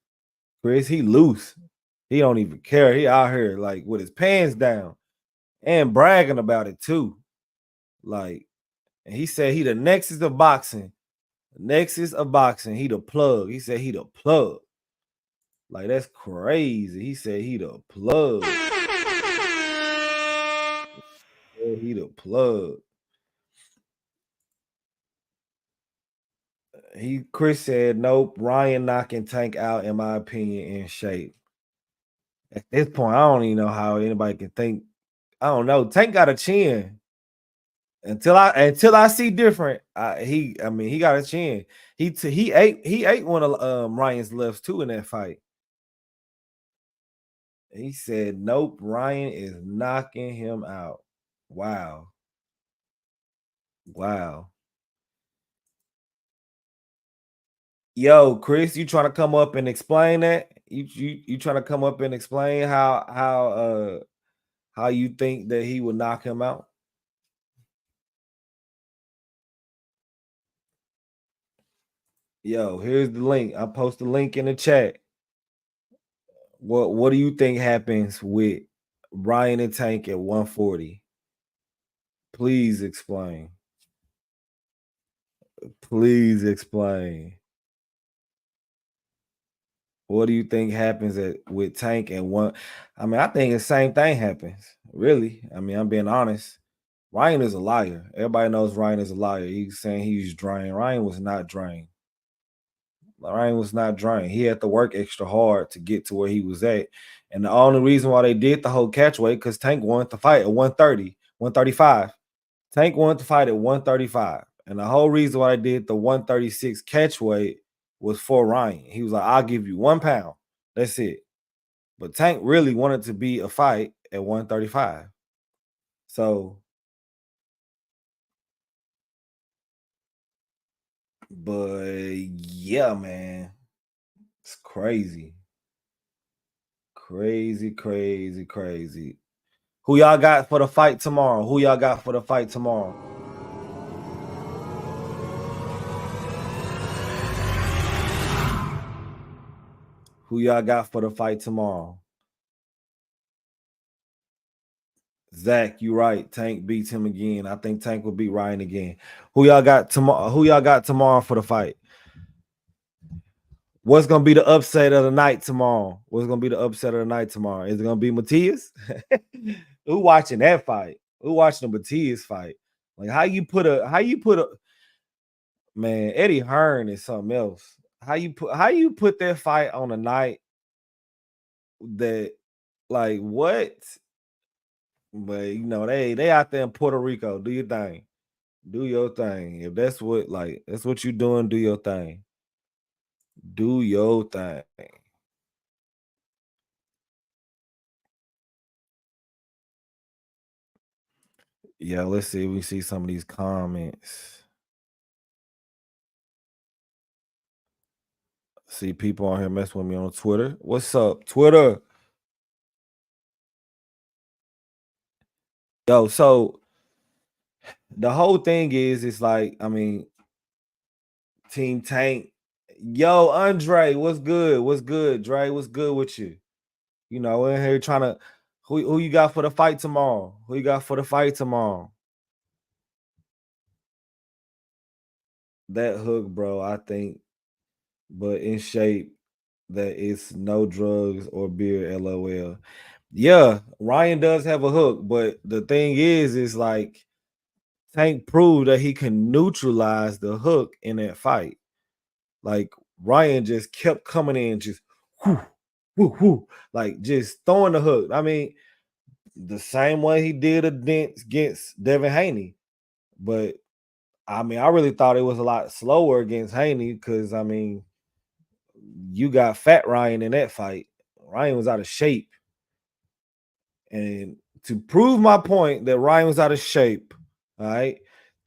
Chris, he loose. He don't even care. He out here like with his pants down and bragging about it too. Like, and he said he the nexus of boxing. Nexus of boxing. He the plug. He said he the plug. Like, that's crazy. He said he the plug. Yeah, he the plug. Chris said, nope, Ryan knocking Tank out, in my opinion, in shape. At this point, I don't even know how anybody can think. I don't know. Tank got a chin. Until I see different, he got a chin. He ate one of Ryan's lefts too in that fight. He said, nope, Ryan is knocking him out. Wow. Wow. Yo, Chris, you trying to come up and explain that? You trying to come up and explain how you think that he would knock him out? Yo, here's the link. I post the link in the chat. What do you think happens with Ryan and Tank at 140? Please explain. Please explain. What do you think happens with Tank and one? I mean, I think the same thing happens. Really. I mean, I'm being honest. Ryan is a liar. Everybody knows Ryan is a liar. He's saying he's drained. Ryan was not drained. Ryan was not drained. He had to work extra hard to get to where he was at. And the only reason why they did the whole catch weight, because Tank wanted to fight at 130, 135. Tank wanted to fight at 135. And the whole reason why they did the 136 catch weight was for Ryan. He was like, I'll give you 1 pound. That's it. But Tank really wanted to be a fight at 135. So, but yeah, man, it's crazy. Crazy, crazy, crazy. Who y'all got for the fight tomorrow? Who y'all got for the fight tomorrow? Who y'all got for the fight tomorrow? Zach, you right. Tank beats him again. I think Tank will beat Ryan again. Who y'all got tomorrow? Who y'all got tomorrow for the fight? What's gonna be the upset of the night tomorrow? What's gonna be the upset of the night tomorrow? Is it gonna be Matias? Who watching that fight? Who watching the Matias fight? Like how you put a man, Eddie Hearn is something else. How you put that fight on a night that like what? But you know, they out there in Puerto Rico. Do your thing. Do your thing. If that's what you're doing, do your thing. Do your thing. Yeah, let's see if we see some of these comments. See people on here messing with me on Twitter. What's up, Twitter? Yo, so the whole thing is, it's like, I mean, Team Tank. Yo, Andre, what's good? What's good, Dre? What's good with you? You know, we're in here trying to who you got for the fight tomorrow? Who you got for the fight tomorrow? That hook, bro, I think, but in shape that it's no drugs or beer, LOL. Yeah, Ryan does have a hook, but the thing is like Tank proved that he can neutralize the hook in that fight. Like Ryan just kept coming in, just whoo, whoo, whoo, like just throwing the hook. I mean, the same way he did against Devin Haney. But I mean, I really thought it was a lot slower against Haney because I mean, you got fat Ryan in that fight. Ryan was out of shape. And to prove my point that Ryan was out of shape, all right,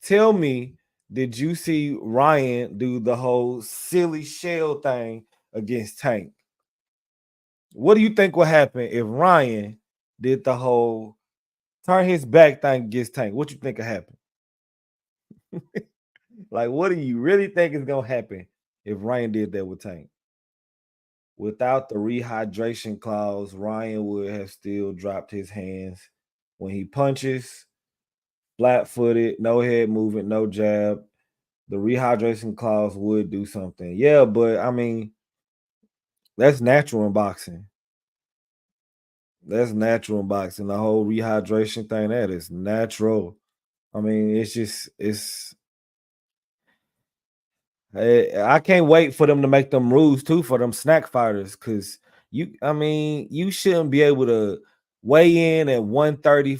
tell me, did you see Ryan do the whole silly shell thing against Tank? What do you think would happen if Ryan did the whole turn his back thing against Tank? What you think would happen? Like, what do you really think is gonna happen if Ryan did that with Tank? Without the rehydration clause, Ryan would have still dropped his hands when he punches, flat-footed, no head movement, no jab. The rehydration clause would do something. Yeah, but I mean, that's natural in boxing. That's natural in boxing. The whole rehydration thing, that is natural. I mean, it's I can't wait for them to make them rules too for them snack fighters because I mean, you shouldn't be able to weigh in at 130,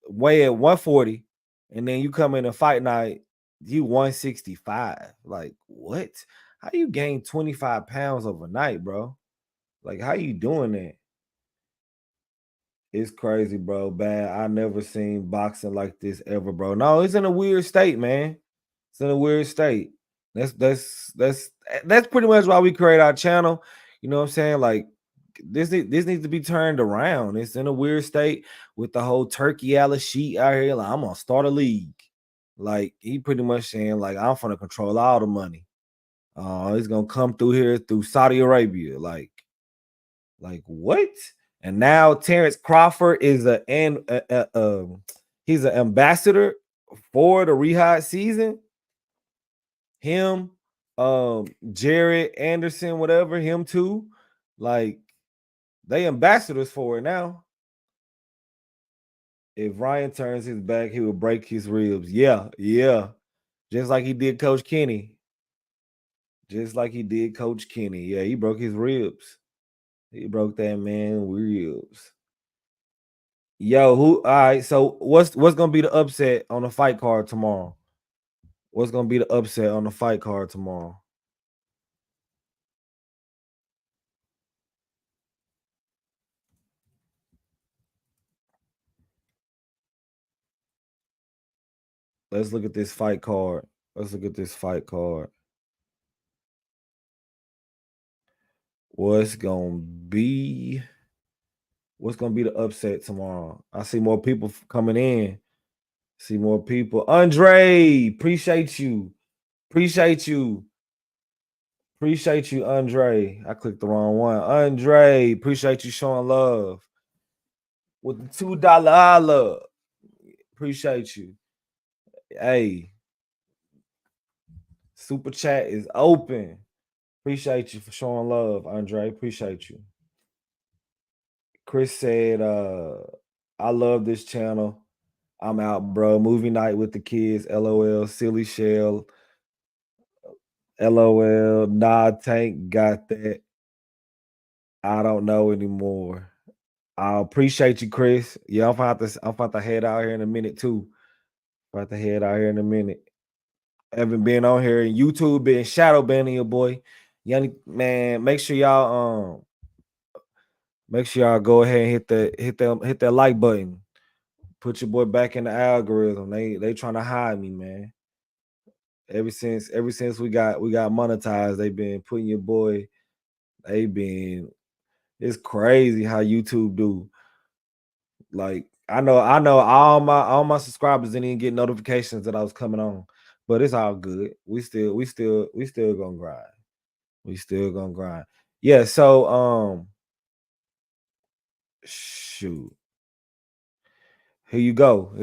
weigh at 140, and then you come in a fight night, you 165. Like, what? How you gain 25 pounds overnight, bro? Like, how you doing that? It's crazy, bro. Bad. I never seen boxing like this ever, bro. No, it's in a weird state, man. It's in a weird state. That's pretty much why we create our channel. You know what I'm saying? Like this needs to be turned around. It's in a weird state with the whole Turkey Alice sheet out here. Like, I'm gonna start a league. Like, he pretty much saying, like, I'm gonna control all the money. He's gonna come through here through Saudi Arabia. Like what? And now Terrence Crawford is he's an ambassador for the Rehab season. Him, Jared Anderson, whatever, him too. Like, they ambassadors for it now. If Ryan turns his back, he will break his ribs. Yeah. Just like he did Coach Kenny. Yeah, he broke his ribs. He broke that man ribs. Yo, all right. So what's gonna be the upset on the fight card tomorrow? What's gonna be the upset on the fight card tomorrow? Let's look at this fight card. What's gonna be the upset tomorrow? I see more people coming in. See more people. Andre, appreciate you. Appreciate you, Andre. I clicked the wrong one. Andre, appreciate you showing love with the $2 appreciate you. Hey, super chat is open. Appreciate you for showing love, Andre. Appreciate you. Chris said, I love this channel. I'm out, bro. Movie night with the kids. LOL. Silly shell. LOL. Nah, Tank got that. I don't know anymore. I appreciate you, Chris. Yeah, I'm about to head out here in a minute too. Haven't been on here and YouTube been shadow banning your boy. Young man, make sure y'all go ahead and hit that like button. Put your boy back in the algorithm. They trying to hide me, man. Ever since we got monetized, they've been putting your boy. It's crazy how YouTube do. Like, I know all my subscribers didn't even get notifications that I was coming on, but it's all good. We still gonna grind. Yeah. So shoot. Here you go.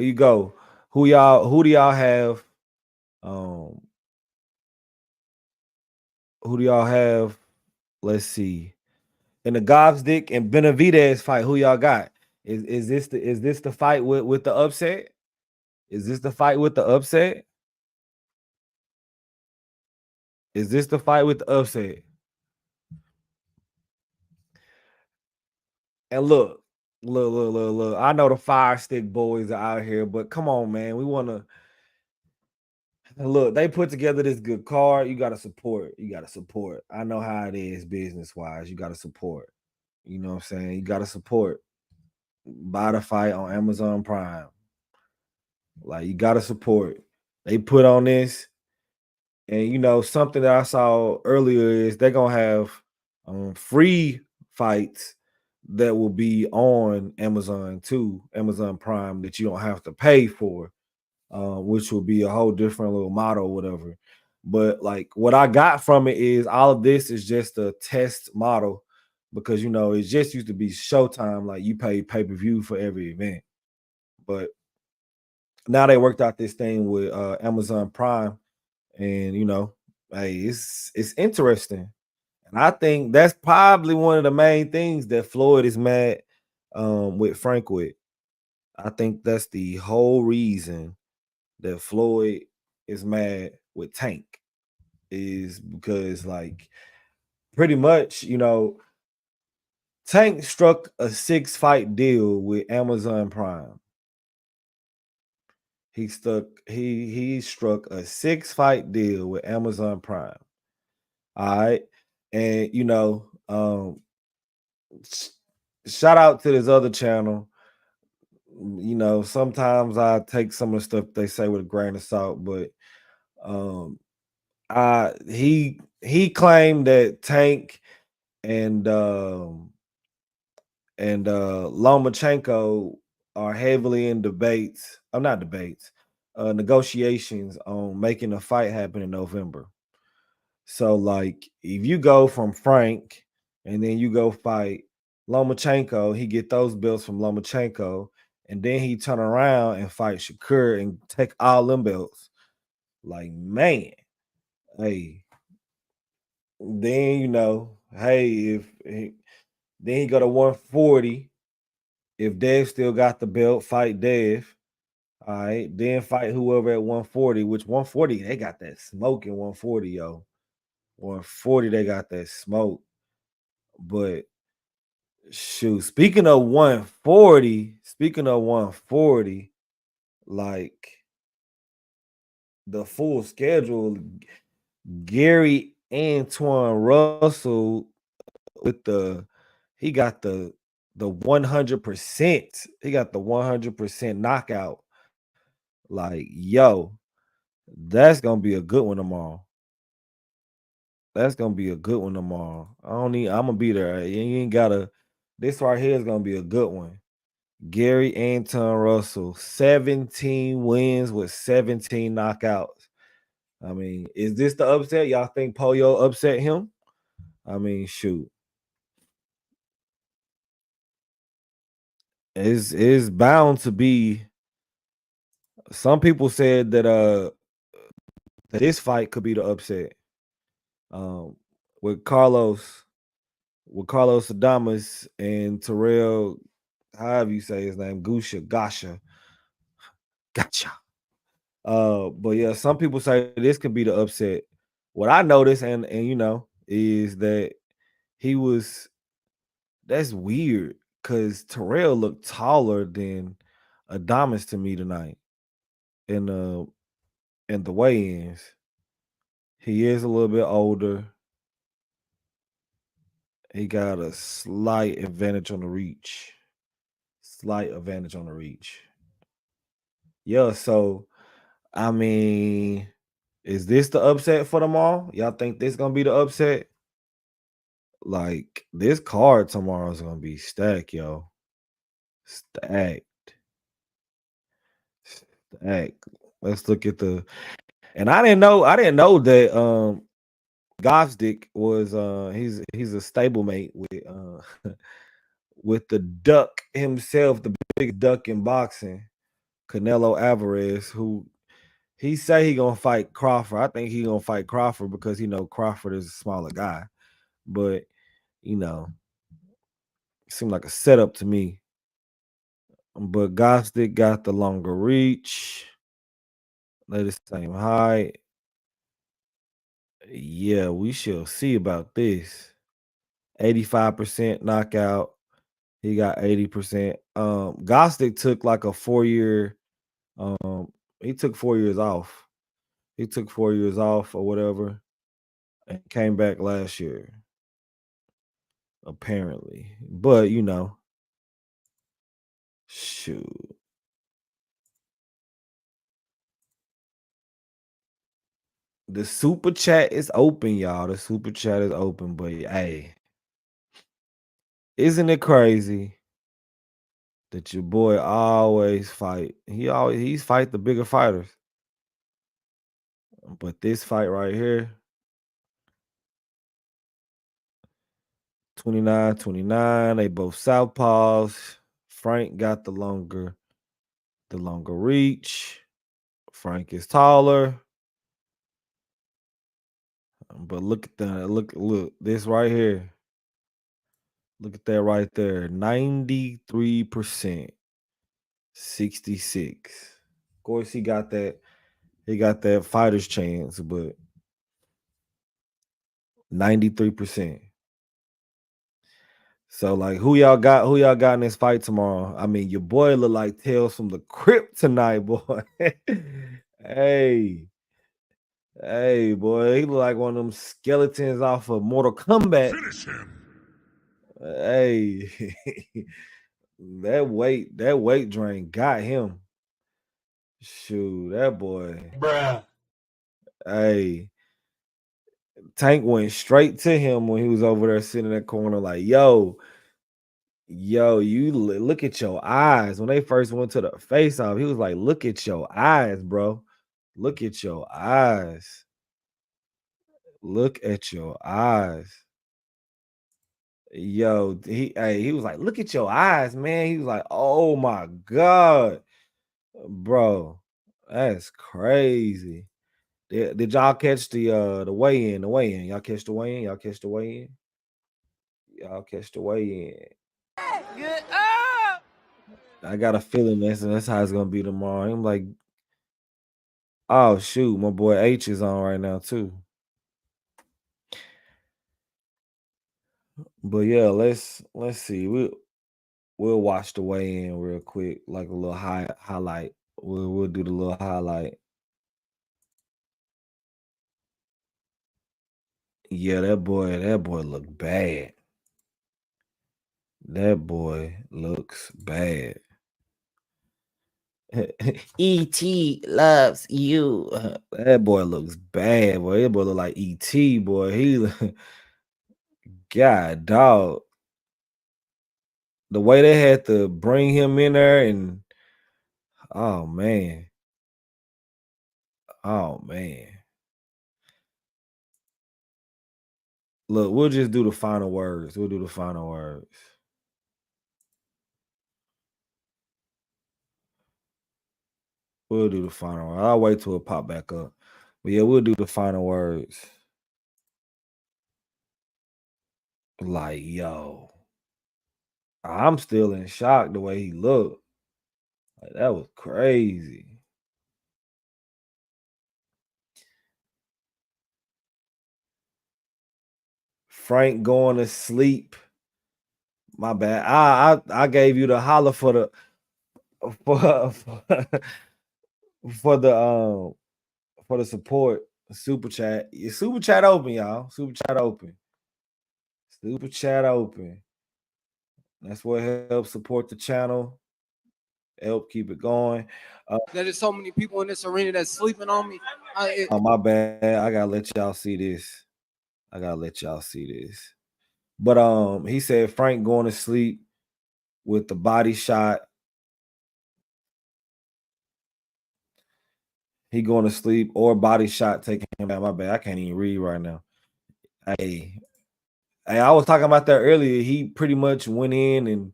Who do y'all have? Who do y'all have? Let's see. In the Gobsdick and Benavidez fight, who y'all got? Is this the fight with the upset? Is this the fight with the upset? Is this the fight with the upset? And look. I know the Fire Stick boys are out here, but come on, man. We want to look. They put together this good card. You got to support. You got to support. I know how it is business wise. You got to support. You know what I'm saying? You got to support. Buy the fight on Amazon Prime. Like you got to support. They put on this, and you know something that I saw earlier is they're gonna have free fights that will be on Amazon too, Amazon Prime that you don't have to pay for, which will be a whole different little model, whatever. But like what I got from it is all of this is just a test model because you know it just used to be Showtime, like you pay pay-per-view for every event. But now they worked out this thing with Amazon Prime, and you know, hey, it's interesting. And I think that's probably one of the main things that Floyd is mad with Frank with. I think that's the whole reason that Floyd is mad with Tank is because like pretty much, you know, Tank struck a 6-fight deal with Amazon Prime. He struck a 6-fight deal with Amazon Prime. All right. And you know, shout out to this other channel. You know, sometimes I take some of the stuff they say with a grain of salt, but um he claimed that Tank and Lomachenko are heavily in debates. I'm not debates, negotiations on making a fight happen in November. So, like, if you go from Frank and then you go fight Lomachenko, he get those belts from Lomachenko, and then he turn around and fight Shakur and take all them belts. Like, man, hey, then you know, hey, then he go to 140. If Dev still got the belt, fight Dev. All right, then fight whoever at 140, which 140, they got that smoke in 140, yo. 140, they got that smoke. But shoot, speaking of 140, like the full schedule, Gary Antoine Russell with he got the 100%. He got the 100% knockout. Like, yo, that's gonna be a good one tomorrow. That's gonna be a good one tomorrow. I'm gonna be there. You ain't gotta. This right here is gonna be a good one. Gary Anton Russell, 17 wins with 17 knockouts. I mean, is this the upset? Y'all think Pollo upset him? I mean, shoot. Is bound to be. Some people said that that this fight could be the upset. Um with Carlos Adamas and Terrell, however you say his name, Gotcha. But yeah, some people say this could be the upset. What I noticed, and you know, is that he was that's weird because Terrell looked taller than Adamas to me tonight in the weigh-ins. He is a little bit older. He got a slight advantage on the reach. Slight advantage on the reach. Yeah, so I mean, is this the upset for them all? Y'all think this gonna be the upset? Like this card tomorrow is gonna be stacked, yo. Stacked. Stacked. Let's look at the and I didn't know that Gosdick was he's a stablemate with with the duck himself, the big duck in boxing, Canelo Alvarez, who he say he gonna fight Crawford. I think he gonna fight Crawford because you know Crawford is a smaller guy. But you know, it seemed like a setup to me. But Gosdick got the longer reach. They the same height. Yeah, we shall see about this. 85% knockout. He got 80%. Gostic took like a 4-year. He took 4 years off. He took 4 years off or whatever, and came back last year, apparently. But shoot. The super chat is open, y'all. The super chat is open, but hey, isn't it crazy that your boy always fight? He's fight the bigger fighters. But this fight right here, 29-29. They both southpaws. Frank got the longer reach. Frank is taller. But look at that. Look this right here. Look at that right there. 93%. 66. Of course, he got that fighter's chance, but 93%. So like who y'all got in this fight tomorrow? I mean, your boy look like Tales from the Crypt tonight, boy. Hey, boy, he look like one of them skeletons off of Mortal Kombat. Finish him. Hey, that weight drain got him. Shoot, that boy. Bruh. Hey, Tank went straight to him when he was over there sitting in that corner, like, yo, you look at your eyes. When they first went to the face off, he was like, look at your eyes, bro. Look at your eyes. Look at your eyes. Yo, he was like, look at your eyes, man. He was like, oh my God, bro, that's crazy. Did y'all catch the weigh-in? The weigh-in. Y'all catch the weigh-in? Y'all catch the weigh-in? Y'all catch the weigh-in. Good. Oh! I got a feeling that's how it's gonna be tomorrow. I'm like, oh shoot, my boy H is on right now too. But yeah, let's see. We'll watch the weigh-in real quick, like a little highlight. We'll do the little highlight. Yeah, that boy look bad. That boy looks bad. E.T. loves you. That boy looks bad, boy. That boy look like E.T., boy. He God, dog. The way they had to bring him in there and oh man. Oh man. Look, we'll just do the final words. We'll do the final words. We'll do the final word. I'll wait till it pop back up. But yeah, we'll do the final words. Like, yo, I'm still in shock the way he looked. Like, that was crazy. Frank going to sleep. My bad. I gave you the holler for the for the support super chat. Your super chat open, y'all. Super chat open. Super chat open. That's what helps support the channel. Help keep it going. There's so many people in this arena that's sleeping on me. Oh, my bad. I gotta let y'all see this. But he said Frank going to sleep with the body shot. He going to sleep or body shot taking him out. My bad. I can't even read right now. Hey, I was talking about that earlier. He pretty much went in and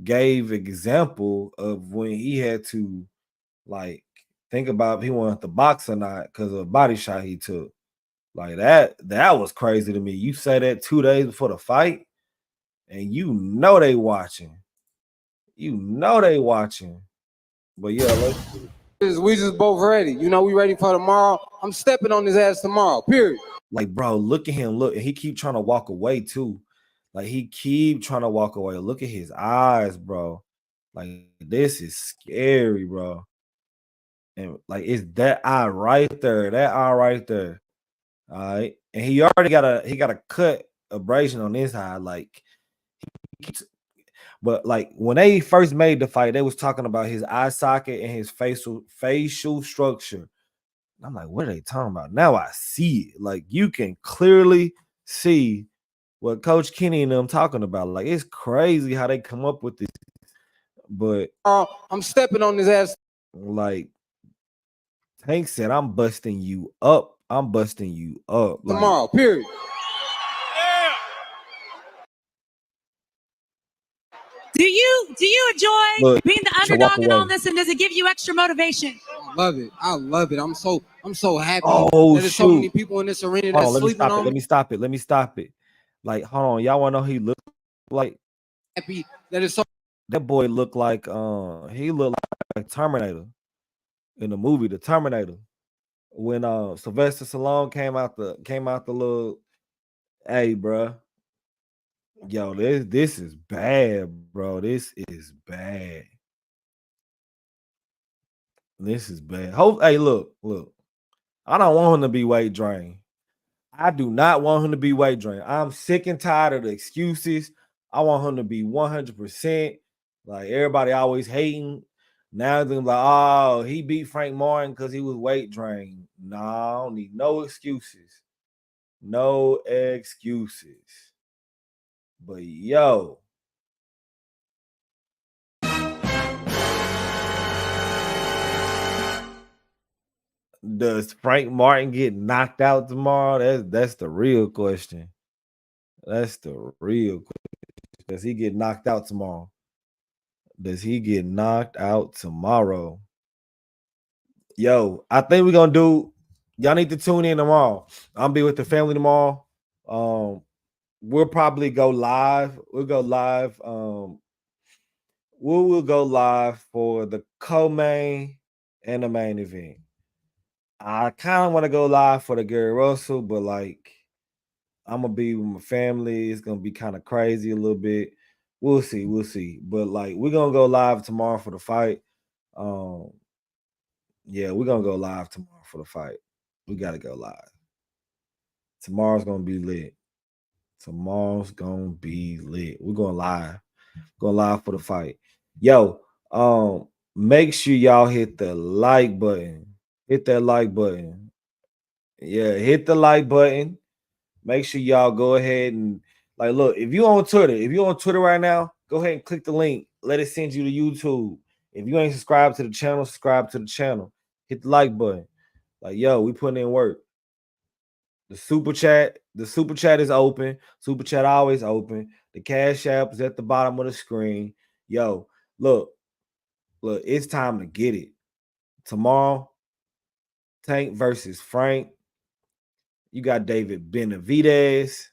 gave example of when he had to like think about if he wanted to box or not because of a body shot he took. Like that was crazy to me. You say that 2 days before the fight, and you know they watching. But yeah, let's see. We just both ready. You know, we ready for tomorrow. I'm stepping on his ass tomorrow, period. Like, bro, look at him. Look, he keep trying to walk away too. Like, he keep trying to walk away. Look at his eyes, bro. Like, this is scary, bro. And like, it's that eye right there. That eye right there. All right. And he already got a cut abrasion on his eye. Like, but like when they first made the fight, they was talking about his eye socket and his facial structure. I'm like, what are they talking about? Now I see it. Like, you can clearly see what Coach Kenny and them talking about. Like, it's crazy how they come up with this. But I'm stepping on his ass. Like Tank said, I'm busting you up. I'm busting you up. Like, Tomorrow, period. Do you enjoy being the underdog in all this, and does it give you extra motivation? I love it. I love it. I'm so happy oh, that there's so many people in this arena that's sleeping on. Let me stop it. Like, hold on, y'all want to know who he looked like? Happy that is so. That boy looked like he looked like Terminator in the movie The Terminator. When Sylvester Stallone came out the little, hey, bro. Yo, this is bad, bro. This is bad. This is bad. Hey, look. I don't want him to be weight drained. I do not want him to be weight drained. I'm sick and tired of the excuses. I want him to be 100%. Like, everybody always hating. Now they're like, oh, he beat Frank Martin because he was weight drained. No, I don't need no excuses. No excuses. But yo, does Frank Martin get knocked out tomorrow? That's the real question. That's the real question. Does he get knocked out tomorrow? Does he get knocked out tomorrow? Yo, I think we're gonna do. Y'all need to tune in tomorrow. I'll be with the family tomorrow. We'll probably go live. We'll go live. We will go live for the co-main and the main event. I kind of want to go live for the Gary Russell, but like, I'm gonna be with my family. It's gonna be kind of crazy a little bit. We'll see. But like, we're gonna go live tomorrow for the fight. Yeah, we're gonna go live tomorrow for the fight. We gotta go live. Tomorrow's gonna be lit. Tomorrow's gonna be lit. We're going live. Going live for the fight. Yo, make sure y'all hit the like button. Hit that like button. Yeah, hit the like button. Make sure y'all go ahead and like, look, if you're on Twitter right now, go ahead and click the link. Let it send you to YouTube. If you ain't subscribed to the channel, subscribe to the channel. Hit the like button. Like, yo, we putting in work. The super chat is open. Super chat always open. The Cash App is at the bottom of the screen. Yo, look, it's time to get it. Tomorrow, Tank versus Frank. You got David Benavidez.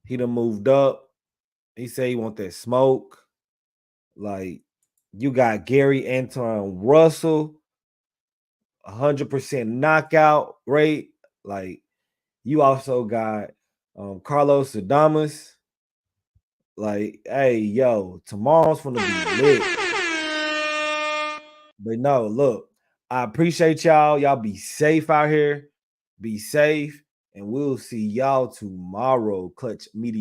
He done moved up. He said he want that smoke. Like, you got Gary Anton Russell, 100% knockout rate. Like, you also got Carlos Adames. Like, hey, yo, tomorrow's gonna be lit. But no, look, I appreciate y'all. Y'all be safe out here. Be safe. And we'll see y'all tomorrow. Clutch Media.